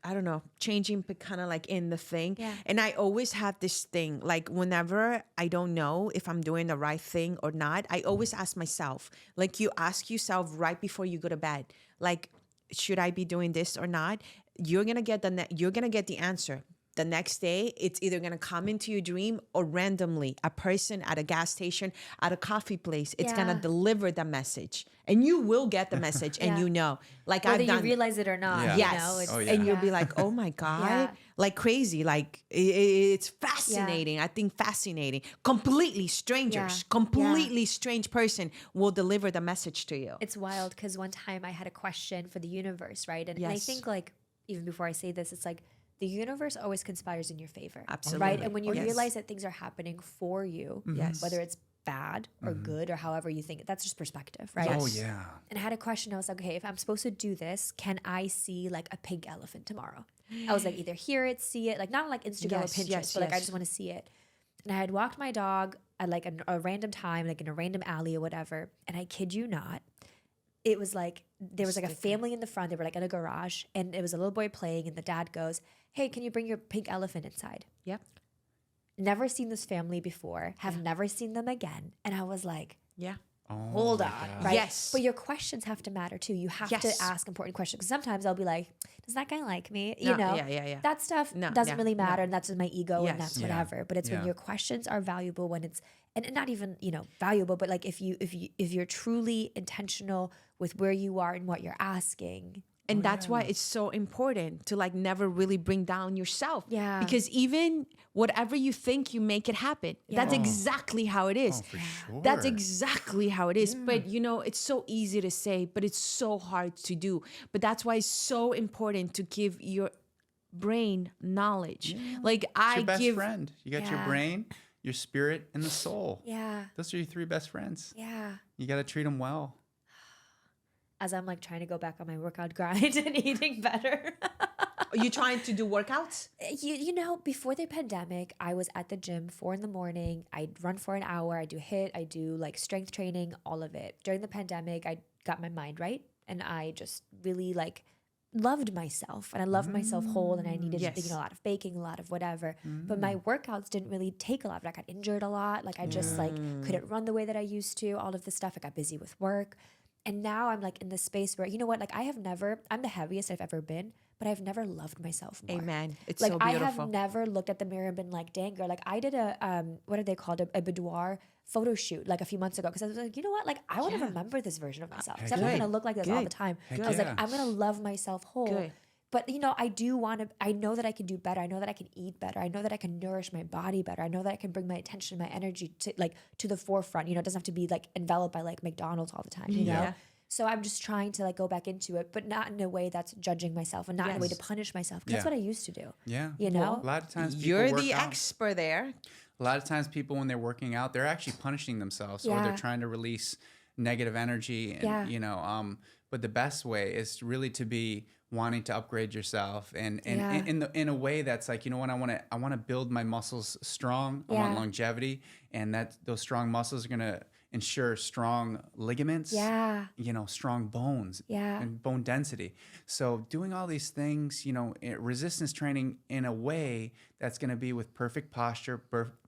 don't know, changing kind of like in the thing. Yeah. And I always have this thing, like whenever I don't know if I'm doing the right thing or not, I always ask myself, like you ask yourself right before you go to bed, like, should I be doing this or not? You're gonna get the answer. The next day, it's either gonna come into your dream or randomly, a person at a gas station, at a coffee place, it's gonna deliver the message, and you will get the message, and you know, like Whether I've done. you realize it or not, Yeah. you Yes, know, it's, and you'll be like, "Oh my god!" Yeah. Like crazy, like it's fascinating. I think fascinating. Completely strangers, Yeah. completely strange person will deliver the message to you. It's wild because one time I had a question for the universe, right? And I Yes. think like even before I say this, it's like the universe always conspires in your favor, right? Absolutely. And when you Yes. realize that things are happening for you, Yes. whether it's bad or good or however you think, that's just perspective, right? Yes. Oh yeah. And I had a question. I was like, okay, if I'm supposed to do this, can I see like a pink elephant tomorrow? I was like, either hear it, see it, like not like Instagram Yes, or Pinterest, yes, but like I yes. just want to see it. And I had walked my dog at like a random time, like in a random alley or whatever. And I kid you not, it was like there was like a family in the front. They were like in a garage, and it was a little boy playing. And the dad goes, "Hey, can you bring your pink elephant inside?" Yep. Never seen this family before. Have never seen them again. And I was like, Yeah. Oh, hold my on, God. right? Yes. But your questions have to matter too. You have to Yes. ask important questions. 'Cause sometimes I'll be like, does that guy like me? No, You know, yeah. that stuff No, doesn't yeah, really no. matter. And that's just my ego Yes. and that's Yeah. whatever. But it's when Yeah. your questions are valuable, when it's, and not even, valuable, but like if you're truly intentional with where you are and what you're asking. And that's why it's so important to like never really bring down yourself. Yeah. Because even whatever you think, you make it happen. That's Yeah. exactly how it is. Oh, for sure. That's exactly how it is. But it's so easy to say, but it's so hard to do. But that's why it's so important to give your brain knowledge. Like It's I your best give friend. You got your Yeah. brain, your spirit, and the soul. Yeah. Those are your three best friends. Yeah. You got to treat them well. As I'm like trying to go back on my workout grind and eating better. Are you trying to do workouts? Before the pandemic, I was at the gym 4 a.m. I'd run for an hour. I do HIIT. I do like strength training, all of it. During the pandemic, I got my mind right, and I just really like loved myself, and I loved myself whole, and I needed Yes. a lot of baking, a lot of whatever. But my workouts didn't really take a lot. I got injured a lot. Like I just like couldn't run the way that I used to. All of this stuff. I got busy with work. And now I'm like in this space where, you know what, like I'm the heaviest I've ever been, but I've never loved myself more. Amen. It's Like so I beautiful. have never looked at the mirror and been like, dang girl, like I did a, what are they called? A boudoir photo shoot like a few months ago. Cause I was like, you know what, like I want to remember this version of myself. Cause I'm not Good. going to look like this all the Good. time. Heck I was like, yeah. I'm going to love myself whole. Good. But I do want to, I know that I can do better. I know that I can eat better. I know that I can nourish my body better. I know that I can bring my attention, my energy to the forefront. It doesn't have to be like enveloped by like McDonald's all the time, you know? Yeah. So I'm just trying to like go back into it, but not in a way that's judging myself and not in a way to Yes. punish myself. 'Cause that's Yeah. what I used to do. Yeah. You know? A lot of times people You're work the out. expert there. A lot of times people when they're working out, they're actually punishing themselves or Yeah. they're trying to release negative energy and Yeah. but the best way is really to be wanting to upgrade yourself and Yeah. in a way that's like, you know what, I want to build my muscles strong. I want Yeah. longevity, and that those strong muscles are going to ensure strong ligaments. Yeah. Strong bones Yeah. and bone density. So doing all these things, resistance training in a way that's going to be with perfect posture,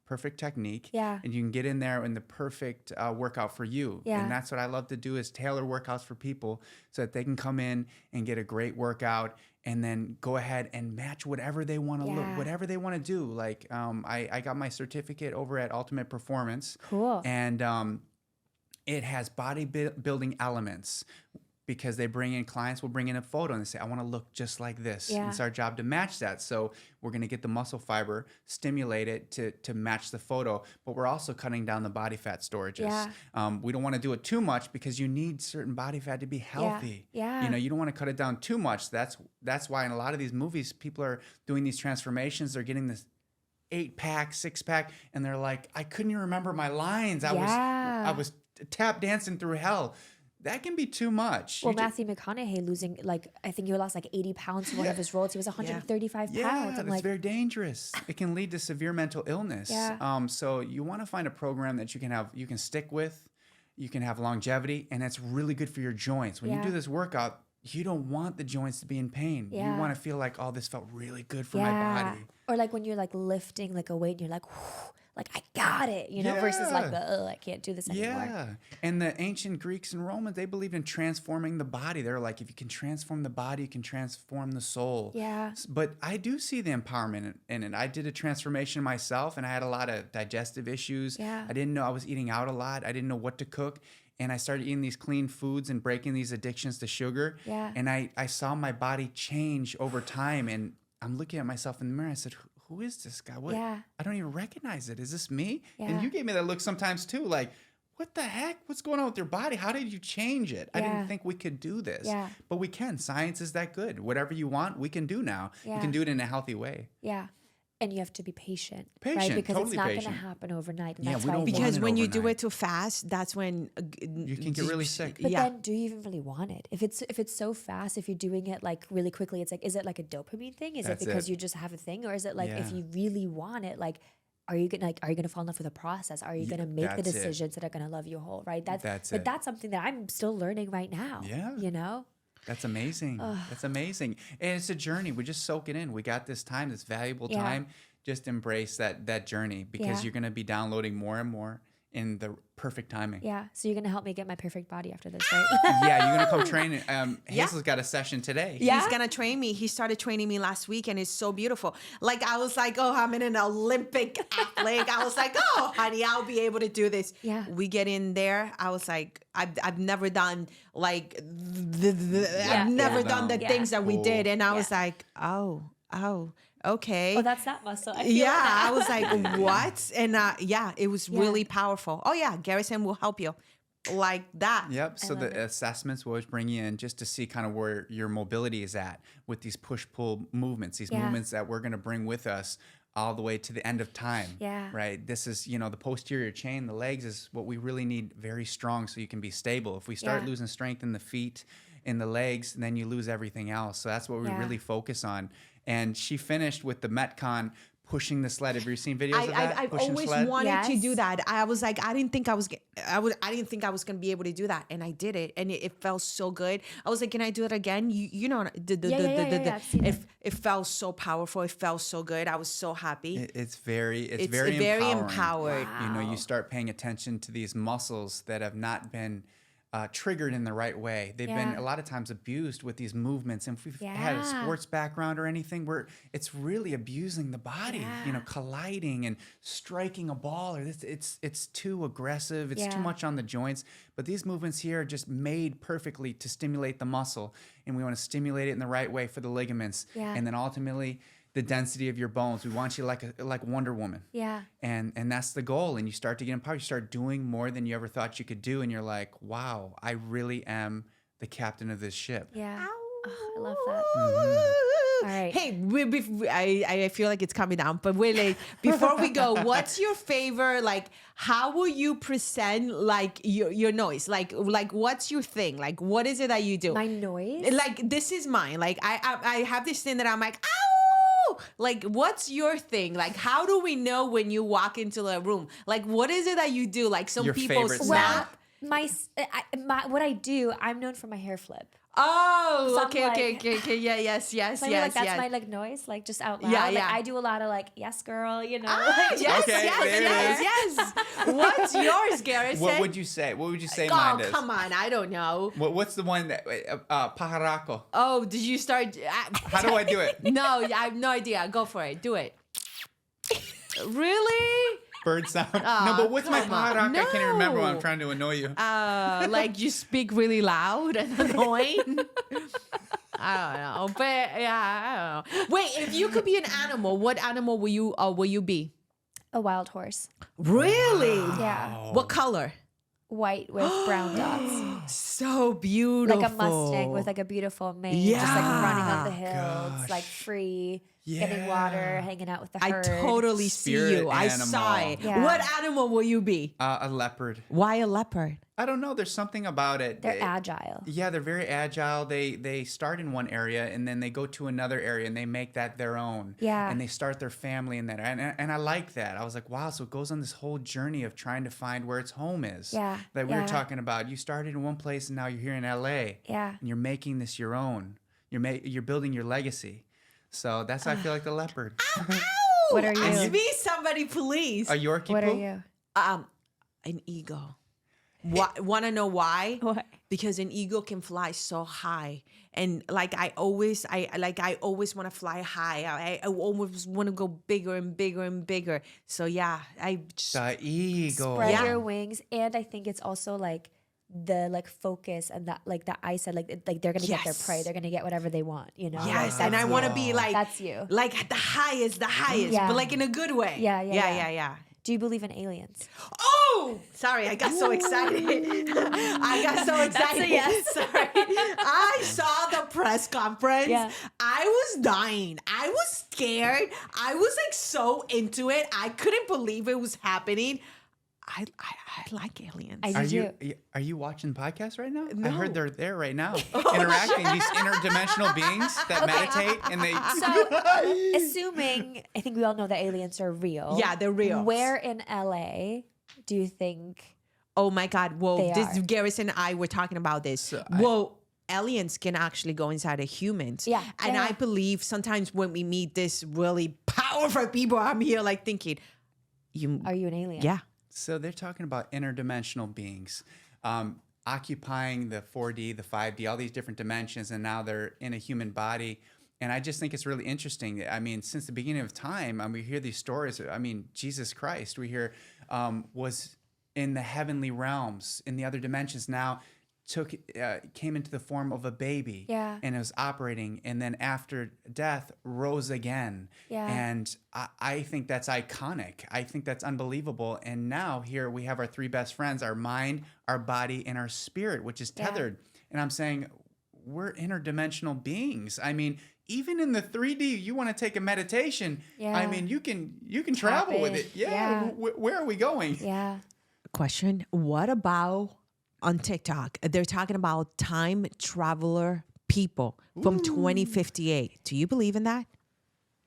perfect technique. Yeah. And you can get in there in the perfect workout for you. Yeah. And that's what I love to do is tailor workouts for people so that they can come in and get a great workout and then go ahead and match whatever they want to Yeah. look, whatever they want to do. Like I got my certificate over at Ultimate Performance. Cool. And it has bodybuilding elements because they bring in clients will bring in a photo and they say, I want to look just like this. Yeah. And it's our job to match that. So we're going to get the muscle fiber, stimulate it to match the photo, but we're also cutting down the body fat storages. Yeah. We don't want to do it too much because you need certain body fat to be healthy. Yeah. You know, you don't want to cut it down too much. That's why in a lot of these movies, people are doing these transformations. They're getting this 8-pack, 6-pack, and they're like, I couldn't even remember my lines. Yeah. I was tap dancing through hell. That can be too much. Well, You ju- Matthew McConaughey losing, like, I think he lost like 80 pounds for one of his roles. He was 135 yeah, pounds. I'm that's like, very dangerous. It can lead to severe mental illness. Yeah. So you want to find a program that you can stick with, you can have longevity, and it's really good for your joints. When you Yeah. do this workout, you don't want the joints to be in pain. Yeah. You want to feel like, oh, this felt really good for my body. Or like when you're like lifting like a weight and you're like, whew, like I got it, you know, versus like the, I can't do this anymore. Yeah. And the ancient Greeks and Romans, they believed in transforming the body. They're like, if you can transform the body, you can transform the soul. Yeah. But I do see the empowerment in it. I did a transformation myself and I had a lot of digestive issues. Yeah. I didn't know I was eating out a lot. I didn't know what to cook. And I started eating these clean foods and breaking these addictions to sugar. Yeah. And I saw my body change over time. And I'm looking at myself in the mirror. I said, who is this guy? What? Yeah. I don't even recognize it. Is this me? Yeah. And you gave me that look sometimes too. Like, what the heck? What's going on with your body? How did you change it? I Yeah. didn't think we could do this. Yeah. But we can. Science is that good. Whatever you want, we can do now. You Yeah. can do it in a healthy way. Yeah. And you have to be patient. Patient, right? Because totally it's not going to patient. happen overnight. And Yeah, that's we why don't you- want Because it when you do overnight. it too fast, that's when You can get really sick. But yeah. then do you even really want it? If it's so fast, if you're doing it like really quickly, it's like, is it like a dopamine thing? Is That's it because it. you just have a thing? Or is it like if Yeah. you really want it, like are you gonna fall in love with the process? Are you gonna make the that's it. decisions that are gonna love you whole? Right? That's like it. that's something that I'm still learning right now. Yeah. You know? That's amazing. That's amazing. And it's a journey. We just soak it in. We got this time, this valuable Yeah. time. Just embrace that journey because Yeah. you're going to be downloading more and more in the perfect timing. Yeah. So you're gonna help me get my perfect body after this, right? Yeah, you're gonna come train. Hazel's got a session today. Yeah. He's gonna train me. He started training me last week, and it's so beautiful. Like I was like, oh, I'm in an Olympic athlete. I was like, oh, honey, I'll be able to do this. Yeah. We get in there. I was like, I've never done like Yeah. I've never Yeah. done the Yeah. things that we Cool. did, and I was Yeah. like, oh, okay. Oh, that's that muscle. I feel Yeah, that. I was like, what? And yeah, it was really powerful. Oh yeah, Garrison will help you like that. Yep. So love the it. assessments will always bring you in just to see kind of where your mobility is at with these push-pull movements, these Yeah. movements that we're going to bring with us all the way to the end of time. Yeah. Right. This is, the posterior chain, the legs is what we really need very strong so you can be stable. If we start Yeah. losing strength in the feet, in the legs, then you lose everything else. So that's what we Yeah. really focus on. And she finished with the Metcon pushing the sled. Have you seen videos of that? I've Pushing always sled? wanted to Yes. do that. I was like, I didn't think I was gonna be able to do that, and I did it, and it felt so good. I was like, can I do it again? You know, Yeah, I've seen it. it felt so powerful. It felt so good. I was so happy. It's very very empowering. empowered. Wow. You start paying attention to these muscles that have not been triggered in the right way. They've been Yeah. a lot of times abused with these movements. And if we've had a Yeah. sports background or anything, it's really abusing the body. Yeah. Colliding and striking a ball, or it's too aggressive. It's too Yeah. much on the joints. But these movements here are just made perfectly to stimulate the muscle, and we want to stimulate it in the right way for the ligaments, Yeah. and then ultimately the density of your bones. We want you like Wonder Woman. Yeah. And that's the goal. And you start to get empowered. You start doing more than you ever thought you could do. And you're like, wow, I really am the captain of this ship. Yeah. Oh, I love that. Mm-hmm. All right. Hey, I feel like it's coming down, but wait, before we go, what's your favorite? Like, how will you present like your noise? Like what's your thing? Like, what is it that you do? My noise. Like, this is mine. Like, I have this thing that I'm like, ow! Like, what's your thing? Like, how do we know when you walk into a room? Like, what is it that you do? Like, some Your people favorite snap. sound? What I do, I'm known for my hair flip. Oh, So I'm okay, okay, like- okay, okay. Yeah, yes, yes, So I mean, like yes, that's yes. my like noise, like just out loud. Yeah, Like yeah. I do a lot of like yes, girl, you know. Ah, like, yes, Okay, yes, there it yes, yes. What's yours, Garrison? What would you say? What would you say Oh, mine is? come on. I don't know. What's the one that pajaraco? Oh, did you start? How do I do it? No, I have no idea. Go for it. Do it. Really? Bird sound. No, but what's my come on. pajaraco? I can't even remember when I'm No. trying to annoy you. Like you speak really loud and annoying. I don't know, but yeah, I don't know. Wait, if you could be an animal, what animal will you be? a wild horse. Really? Yeah, What color? white with brown dots, So beautiful. like a Mustang with like a beautiful mane, just like running on the Yeah. hills, like free, Yeah. getting water, hanging out with the I herd. totally see Spirit you. I saw animal. it. Yeah. What animal will you be? A leopard. Why a leopard? I don't know. There's something about it. They're agile. Yeah, they're very agile. They start in one area and then they go to another area and they make that their own. Yeah. And they start their family in that. And I like that. I was like, wow. So it goes on this whole journey of trying to find where its home is. Yeah, That we were yeah. talking about. You started in one place and now you're here in LA. Yeah. And you're making this your own. You're building your legacy. So that's how I feel like the leopard. What are Ask you? me somebody, please. A Yorkie What are poo? you? An eagle. Want to know why? Why? Because an eagle can fly so high, and like I always want to fly high. I always want to go bigger and bigger and bigger. So yeah, I just, The eagle. Spread Yeah. your wings, and I think it's also like the like focus and that like the eyesight, like they're gonna get their Yes. prey, they're gonna get whatever they want, you know. yes, Like, and I that's want to you. be like That's you. like at the highest, Yeah. but like in a good way. Yeah, yeah, yeah, yeah. yeah, yeah. Do you believe in aliens? Oh, sorry, I got so excited. I got so excited. yes. Sorry. I saw the press conference. Yeah. I was dying. I was scared. I was like so into it. I couldn't believe it was happening. I like aliens. I Are do. are you watching podcasts right now? I No. heard they're there right now, interacting. These interdimensional beings that meditate and they. So, assuming, I think we all know that aliens are real. Yeah, they're real. Where in LA do you think? Oh my God. Whoa. They This are. Garrison and I were talking about this. Whoa. Aliens can actually go inside of humans. Yeah, And yeah, I yeah. believe sometimes when we meet this really powerful people, I'm here like thinking, Are you an alien? yeah. So they're talking about interdimensional beings, occupying the 4D, the 5D, all these different dimensions, and now they're in a human body. And I just think it's really interesting. I mean, since the beginning of time, we hear these stories. I mean, Jesus Christ, we hear was in the heavenly realms, in the other dimensions. Now came into the form of a baby, Yeah. and it was operating, and then after death rose again. Yeah. And I think that's iconic. I think that's unbelievable. And now here we have our three best friends: our mind, our body, and our spirit, which is Yeah. tethered. And I'm saying we're interdimensional beings. I mean, even in the 3D, you want to take a meditation. I Yeah. mean, you can travel with in. it. Yeah. Yeah. Where are we going? Yeah. Question. What about on TikTok? They're talking about time traveler people from 2058. Do you believe in that?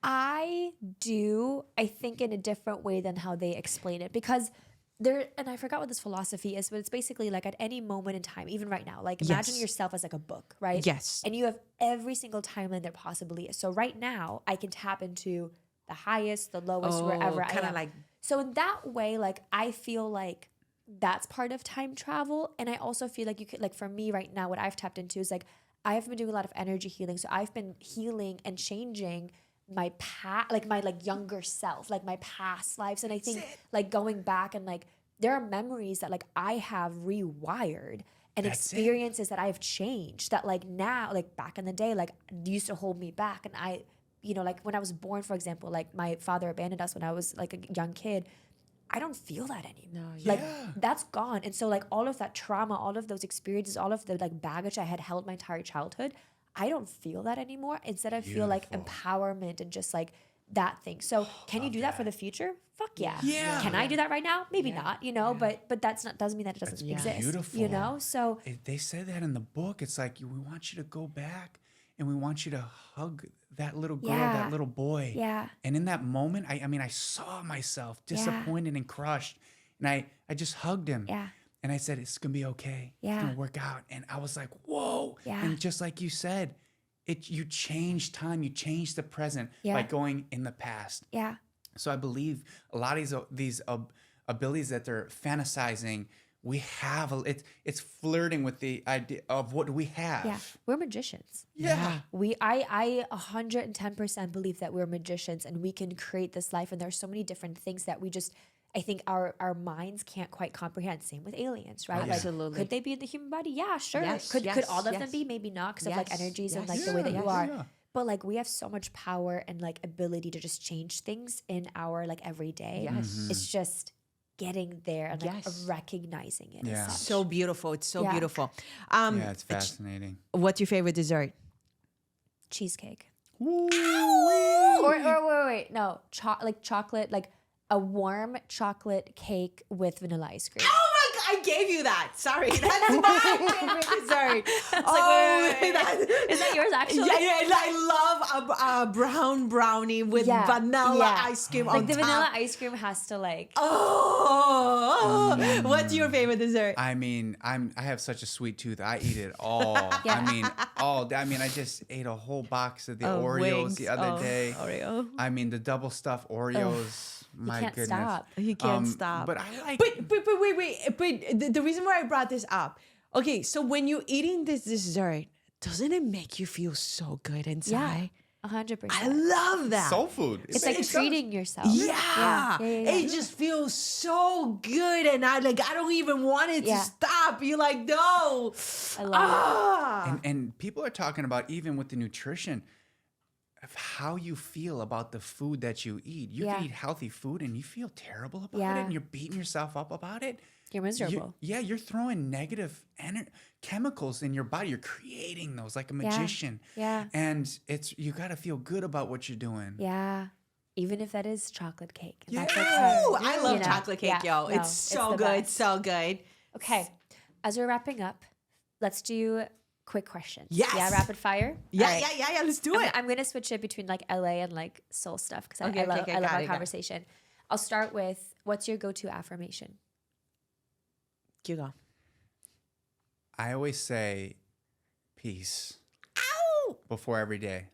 I do. I think in a different way than how they explain it, because there, and I forgot what this philosophy is, but it's basically like at any moment in time, even right now, like imagine Yes. yourself as like a book, right? Yes. And you have every single timeline there possibly is. So right now, I can tap into the highest, the lowest, wherever I kinda am. like- So in that way, like I feel like that's part of time travel. And I also feel like you could, like for me right now, what I've tapped into is like I've been doing a lot of energy healing. So I've been healing and changing my past, like my like younger self, like my past lives. And I think like going back and like there are memories that like I have rewired and That's it. experiences that I've changed that like now, like back in the day, like used to hold me back. And I, you know, like when I was born, for example, like my father abandoned us when I was like a young kid. I don't feel that anymore. Like that's gone. And so like all of that trauma, all of those experiences, all of the like baggage I had held my entire childhood, I don't feel that anymore. Instead I feel like empowerment and just like that thing. So can you do that for the future? Fuck yeah. Yeah. Can I do that right now? Maybe not, you know, but that's not, doesn't mean that it doesn't exist. beautiful. You know? So They say that in the book. It's like we want you to go back and we want you to hug that little girl, Yeah. that little boy. Yeah. And in that moment, I mean, I saw myself disappointed and crushed, and I just hugged him. Yeah. And I said, it's gonna be okay. It's Yeah. gonna work out. And I was like, whoa. Yeah. And just like you said, you change time, you change the present Yeah. by going in the past. Yeah. So I believe a lot of these abilities that they're fantasizing, we have. It's flirting with the idea of what we have. Yeah. We're magicians. Yeah. I 110% believe that we're magicians and we can create this life. And there's so many different things that we just, I think our minds can't quite comprehend. Same with aliens, right? Absolutely. Like, could they be in the human body? Yeah, sure. Yes, could yes, all of them yes. be? Maybe not, because of like Yes, energies and yes. like the way that you Yeah, are. yeah. But like we have so much power and like ability to just change things in our like everyday. Yes. It's just getting there and like Yes. recognizing it. Yeah. As such. So beautiful. It's so Yeah. beautiful. Yeah, it's fascinating. What's your favorite dessert? Cheesecake. Woo-wee. Or wait, no, like chocolate, like a warm chocolate cake with vanilla ice cream. Oh my God, I gave you that. Sorry, that's my favorite dessert. wait. that- Is that yours actually? Yeah, and I love a brown brownie with vanilla ice cream Like on the top. vanilla ice cream has to like. Oh, what's your favorite dessert? I mean, I have such a sweet tooth. I eat it all. Yeah. I mean, I just ate a whole box of the Oreos wings. the other day. Oreo. I mean, the double stuffed Oreos. My can't goodness. stop. You can't stop. But I like. But wait. But the reason why I brought this up. Okay, so when you're eating this dessert, doesn't it make you feel so good Yeah, inside? 100%. I love that. soul food. It's like treating yourself. Yeah. Yeah. It just feels so good, and I don't even want it Yeah. to stop. You're like, no. I love Ah. And people are talking about, even with the nutrition, of how you feel about the food that you eat. You Yeah. can eat healthy food and you feel terrible about Yeah. it, and you're beating yourself up about it. You're miserable. You're throwing negative chemicals in your body. You're creating those like a magician. Yeah. And you got to feel good about what you're doing. Yeah. Even if that is chocolate cake. And that's Yeah. okay. Ooh, I love You know? chocolate cake, Yeah, yo. no, It's so the good, best. so good. Okay. As we're wrapping up, let's do quick questions. Yes. Yeah, rapid fire. Yeah, All right. yeah. Let's do it. I'm gonna switch it between like LA and like soul stuff because Okay, I love okay, I love got our it, got it. conversation. I'll start with what's your go-to affirmation? You go. I always say peace Ow! before every day.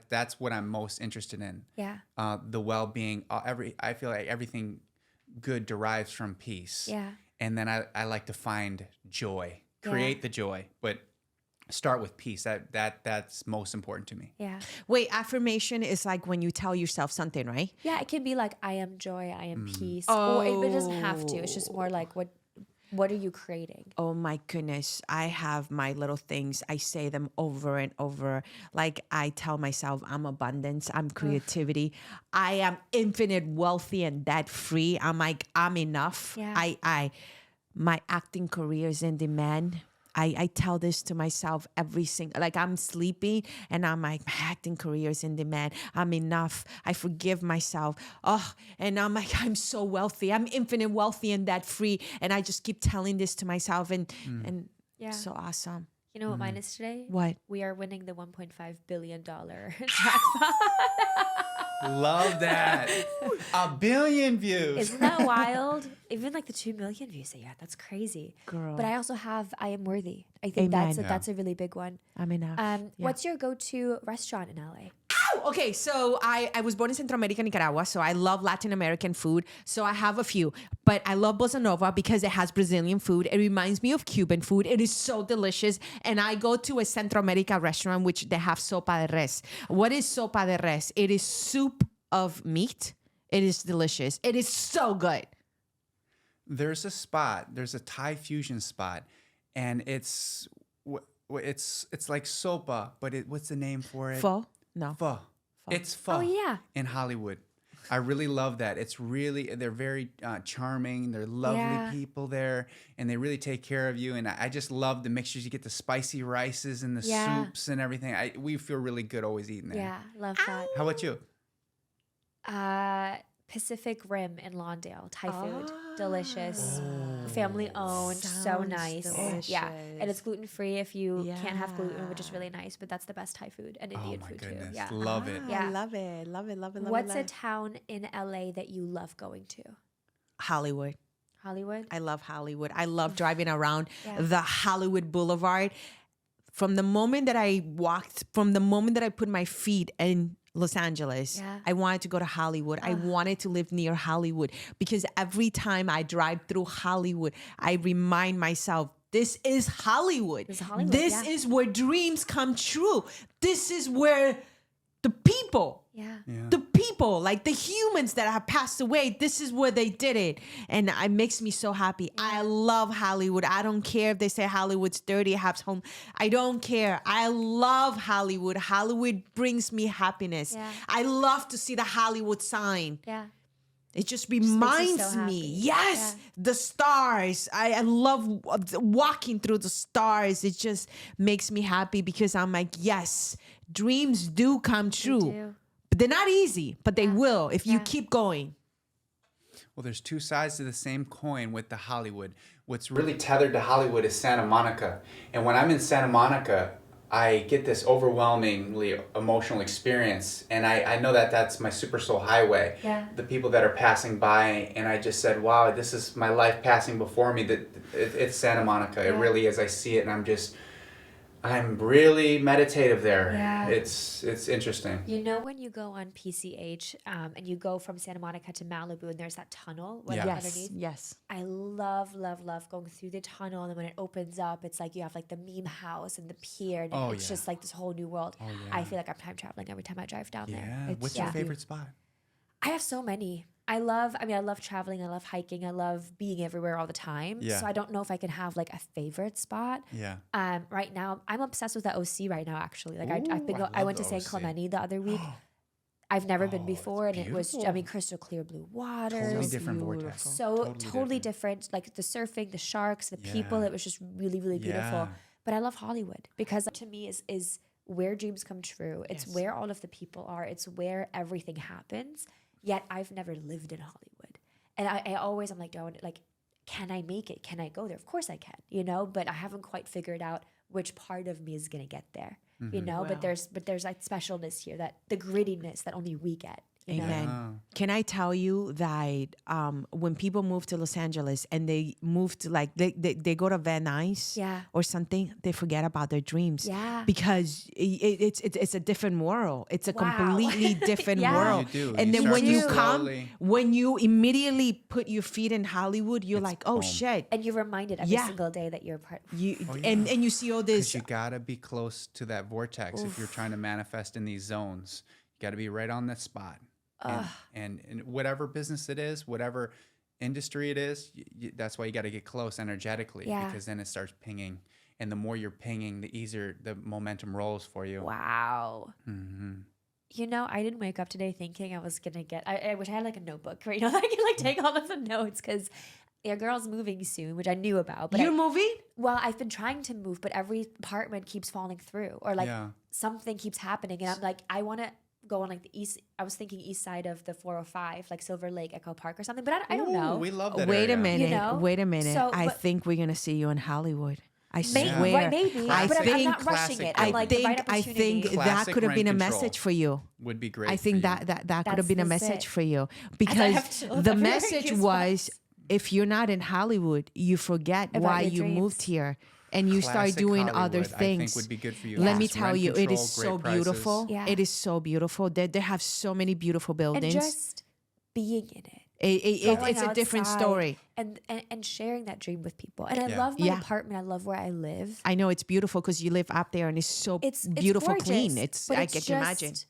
That's what I'm most interested in. Yeah. The well-being. I feel like everything good derives from peace. Yeah. And then I like to find joy, Yeah. create the joy, but start with peace. That's most important to me. Yeah. Wait, affirmation is like when you tell yourself something, right? Yeah, it can be like I am joy, I am Mm. peace. Or it doesn't have to. It's just more like what are you creating? Oh my goodness. I have my little things. I say them over and over. Like I tell myself, I'm abundance, I'm creativity. I am infinite wealthy and debt free. I'm like, I'm enough. Yeah. My acting career is in demand. I tell this to myself every single, like I'm sleeping and I'm like, my acting career is in demand. I'm enough. I forgive myself. Oh, and I'm like, I'm so wealthy. I'm infinite wealthy and debt free. And I just keep telling this to myself and Yeah. so awesome. You know what mine is today? What? We are winning the $1.5 billion jackpot. Love that. 1 billion views. Isn't that wild? Even like the 2 million views a year. That's crazy. Girl. But I also have I am worthy. I think Amen. that's a really big one. I'm enough. Yeah. What's your go-to restaurant in LA? Ow! Okay, so I was born in Central America, Nicaragua, so I love Latin American food. So I have a few, but I love Bossa Nova because it has Brazilian food. It reminds me of Cuban food. It is so delicious. And I go to a Central America restaurant, which they have sopa de res. What is sopa de res? It is soup of meat. It is delicious. It is so good. There's a Thai fusion spot, and it's like sopa, but what's the name for it? Pho? No. Pho. It's pho. Oh, yeah. In Hollywood. I really love that. They're very charming. They're lovely Yeah. people there, and they really take care of you. And I just love the mixtures. You get the spicy rices and the Yeah. soups and everything. We feel really good always eating there. Yeah, love that. How about you? Pacific Rim in Lawndale, Thai food, delicious, Oh. family owned, so Sounds nice. Yeah, and it's gluten free if you can't have gluten, which is Yeah. really nice. But that's the best Thai food and Oh Indian my food goodness. too. Yeah. Love it. Yeah. I love it. Love it. Love it. Love What's it. a town in LA that you love going to? Hollywood. Hollywood. I love Hollywood. I love driving around Yeah. the Hollywood Boulevard. From the moment that I put my feet in Los Angeles, Yeah. I wanted to go to Hollywood. I wanted to live near Hollywood because every time I drive through Hollywood, I remind myself, this is Hollywood. This is Hollywood, This yeah. is where dreams come true. This is where the people, Yeah. the people, like the humans that have passed away, this is where they did it. And it makes me so happy. I love Hollywood. I don't care if they say Hollywood's dirty, has home. I don't care. I love Hollywood. Hollywood brings me happiness. Yeah. I love to see the Hollywood sign. Yeah. It just makes you so reminds me, happy. yes, the stars. I love walking through the stars. It just makes me happy because I'm like, yes, dreams do come true. do. But they're not easy, but they will if you Yeah. keep going. Well, there's two sides to the same coin with the Hollywood. What's really tethered to Hollywood is Santa Monica. And when I'm in Santa Monica, I get this overwhelmingly emotional experience. And I know that that's my super soul highway. Yeah. The people that are passing by, and I just said, wow, this is my life passing before me. It's Santa Monica. It Yeah. really is. I see it, and I'm really meditative there. Yeah. It's interesting. You know when you go on PCH and you go from Santa Monica to Malibu and there's that tunnel Yeah. underneath? Yes. I love going through the tunnel, and then when it opens up, it's like you have like the meme house and the pier, and Oh, it's yeah. just like this whole new world. Oh, I yeah. feel like I'm time traveling every time I drive down there. Yeah. It's- What's yeah. your favorite spot? I have so many. I love traveling. I love hiking. I love being everywhere all the time. Yeah. So I don't know if I can have like a favorite spot. Yeah. Right now, I'm obsessed with the OC right now, actually. Like Ooh, I've been, I I love went to the San OC. Clemente the other week. I've never been Oh, before, and it's it was, beautiful. crystal clear blue waters. Totally different vortex. So totally different. Like the surfing, the sharks, the people. Yeah. It was just really, really beautiful. Yeah. But I love Hollywood because to me is where dreams come true. It's Yes. where all of the people are. It's where everything happens. Yet I've never lived in Hollywood, and I'm like, can I make it? Can I go there? Of course I can, but I haven't quite figured out which part of me is gonna get there, Wow. But there's like specialness here, that the grittiness that only we get. You know? Amen. Wow. Can I tell you that when people move to Los Angeles and they move to they go to Van Nuys Yeah. or something, they forget about their dreams. Yeah. Because it's a different world. It's a Wow. completely different Yeah. world. You do. And You then start when to you come, slowly- when you immediately put your feet in Hollywood, you're It's like, oh boom. shit. And you're reminded every Yeah. single day that you're a part. You Oh, yeah. and you see all this. Because you gotta be close to that vortex if you're trying to manifest in these zones. You gotta be right on that spot. And whatever business it is, whatever industry it is, that's why you got to get close energetically, Yeah. because then it starts pinging. And the more you're pinging, the easier the momentum rolls for you. Wow. I didn't wake up today thinking I was gonna get. I wish I had like a notebook, right? I can like take all of the notes because your girl's moving soon, which I knew about. But You're moving? well, I've been trying to move, but every apartment keeps falling through, or like Yeah. something keeps happening, and I'm like, I want to go on like the east. I was thinking east side of the 405, like Silver Lake, Echo Park, or something. But I don't Ooh, know. We love that Wait area. a minute. know? Wait a minute. So, I but- think we're gonna see you in Hollywood. I Maybe, swear. right, maybe. I but I'm think not rushing classic it. I'm building. like, the right I think opportunity. that Classic could have been a rent control. message for you. Would be great. I think for you. that could have That's been a the message sit. for you have because chills the everywhere, message goosebumps. was if you're not in Hollywood, you forget About why your you dreams. moved here and you start Classic doing other Hollywood, I things. think would be good for you. Let me It's tell rent you, it control, is so great beautiful. Yeah. It is so beautiful. They have so many beautiful And buildings. just being in it. It's Going a different outside story. and sharing that dream with people. And I Yeah. love my Yeah. apartment. I love where I live. I know it's beautiful because you live up there and it's so It's beautiful, gorgeous, clean. It's but I it's can imagine. just,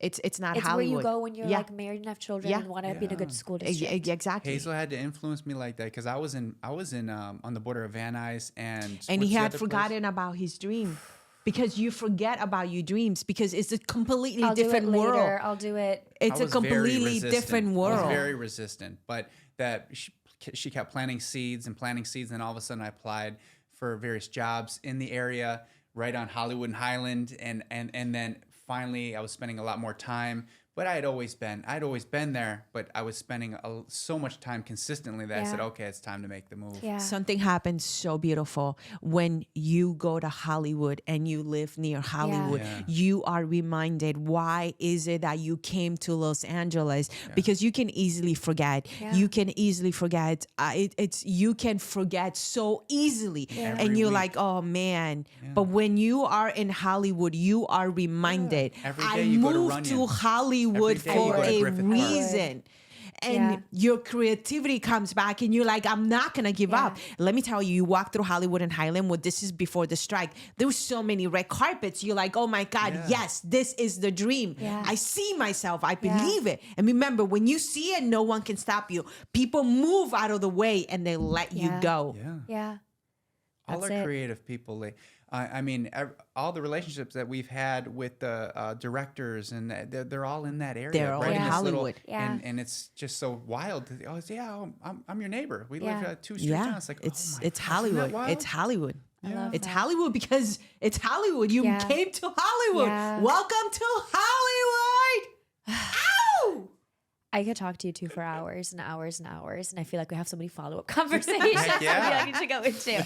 It's not it's Hollywood. where you go when you're Yeah. like married and have children Yeah. and want to be in a good school Ex- district. Exactly. Hazel had to influence me like that because I was in on the border of Van Nuys and And what's he the had other place? forgotten about his dream because you forget about your dreams because it's a completely I'll different do it later. world. I'll do it. It's I a was very completely resistant. different I world. was very resistant, but that she kept planting seeds, and all of a sudden I applied for various jobs in the area, right on Hollywood and Highland, and then finally I was spending a lot more time But I'd always been there, but I was spending so much time consistently that I said, Yeah. okay, it's time to make the move. Yeah. Something happens so beautiful when you go to Hollywood and you live near Hollywood. Yeah. You are reminded, why is it that you came to Los Angeles? Because you can easily forget. Yeah. You can easily forget. You can forget so easily, and Every you're week. like, oh man. But when you are in Hollywood, you are reminded. Every I day you go to moved Runyon. to Hollywood Every day you for go to a Griffith Park. reason. And Yeah. your creativity comes back and you're like, I'm not gonna give Yeah. up. Let me tell you, you walk through Hollywood and Highland. Well, this is before the strike. There was so many red carpets. You're like, oh my God, Yeah. yes, this is the dream. Yeah. I see myself. I Yeah. believe it. And remember, when you see it, no one can stop you. People move out of the way and they let you Yeah. go. Yeah. Yeah. All That's our it. creative people, I mean, all the relationships that we've had with the directors, and they're all in that area. They're all right in this little- Hollywood. Yeah. and it's just so wild. I'm your neighbor. We Yeah. live 2 streets down. Yeah, It's like, it's oh my it's gosh, isn't that Hollywood. wild? It's Hollywood. I love It's that. Hollywood because it's Hollywood. You Yeah. came to Hollywood. Yeah. Welcome to Hollywood. Ow! I could talk to you two for hours and hours and hours, and I feel like we have so many follow-up conversations Heck yeah. that we should go into.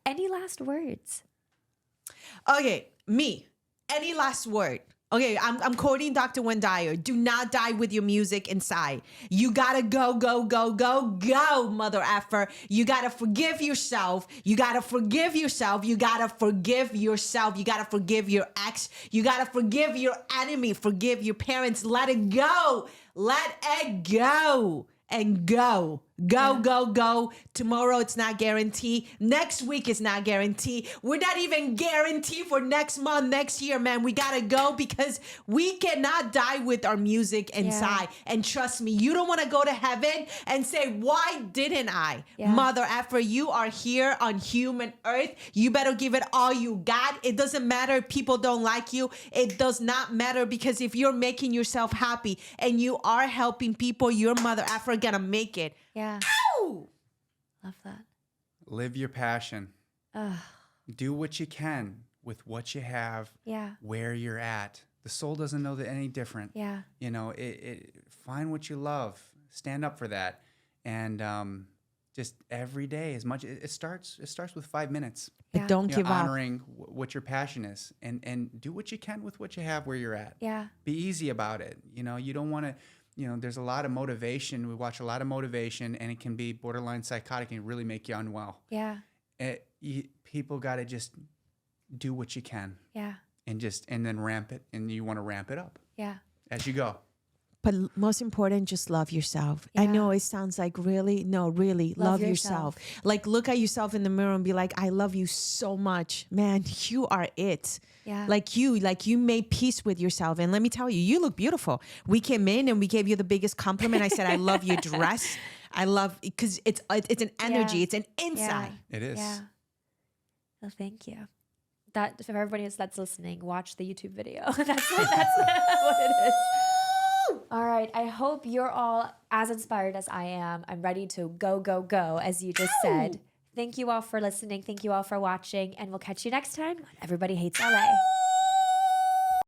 Any last words? Okay, me. Any last word? Okay, I'm quoting Dr. Wayne Dyer. Do not die with your music inside. You gotta go, go, go, go, go, mother effer. You gotta forgive yourself. You gotta forgive yourself. You gotta forgive yourself. You gotta forgive your ex. You gotta forgive your enemy. Forgive your parents. Let it go. Let it go. And go. Go, go, go. Tomorrow it's not guaranteed. Next week is not guaranteed. We're not even guaranteed for next month, next year, man. We gotta go because we cannot die with our music inside. And trust me, you don't wanna go to heaven and say, why didn't I? Yeah. Mother effer, you are here on human earth. You better give it all you got. It doesn't matter if people don't like you. It does not matter because if you're making yourself happy and you are helping people, your mother effer gonna make it. Yeah. Ow! Love that. Live your passion. Ugh. Do what you can with what you have, Yeah. where you're at. The soul doesn't know that any different. Yeah. You know, find what you love, stand up for that, and just every day, as much it starts with 5 minutes. Yeah. But don't You give know, up. honoring what your passion is, and do what you can with what you have where you're at. Yeah. Be easy about it. You know, you don't want to. You know, there's a lot of motivation. We watch a lot of motivation, and it can be borderline psychotic and really make you unwell. Yeah. People got to just do what you can, Yeah. and then ramp it, and you want to ramp it up Yeah. as you go. But most important, just love yourself. I Yeah. know it sounds like really love yourself. Like look at yourself in the mirror and be like, I love you so much, man. You are it. Yeah. Like you made peace with yourself. And let me tell you, you look beautiful. We came in and we gave you the biggest compliment. I said, I love your dress. I love because it's an energy. Yeah. It's an insight. It is. Yeah. Well, thank you. That for everybody else that's listening, watch the YouTube video. that's what it is. All right. I hope you're all as inspired as I am. I'm ready to go, go, go, as you just said. Thank you all for listening. Thank you all for watching. And we'll catch you next time on Everybody Hates LA.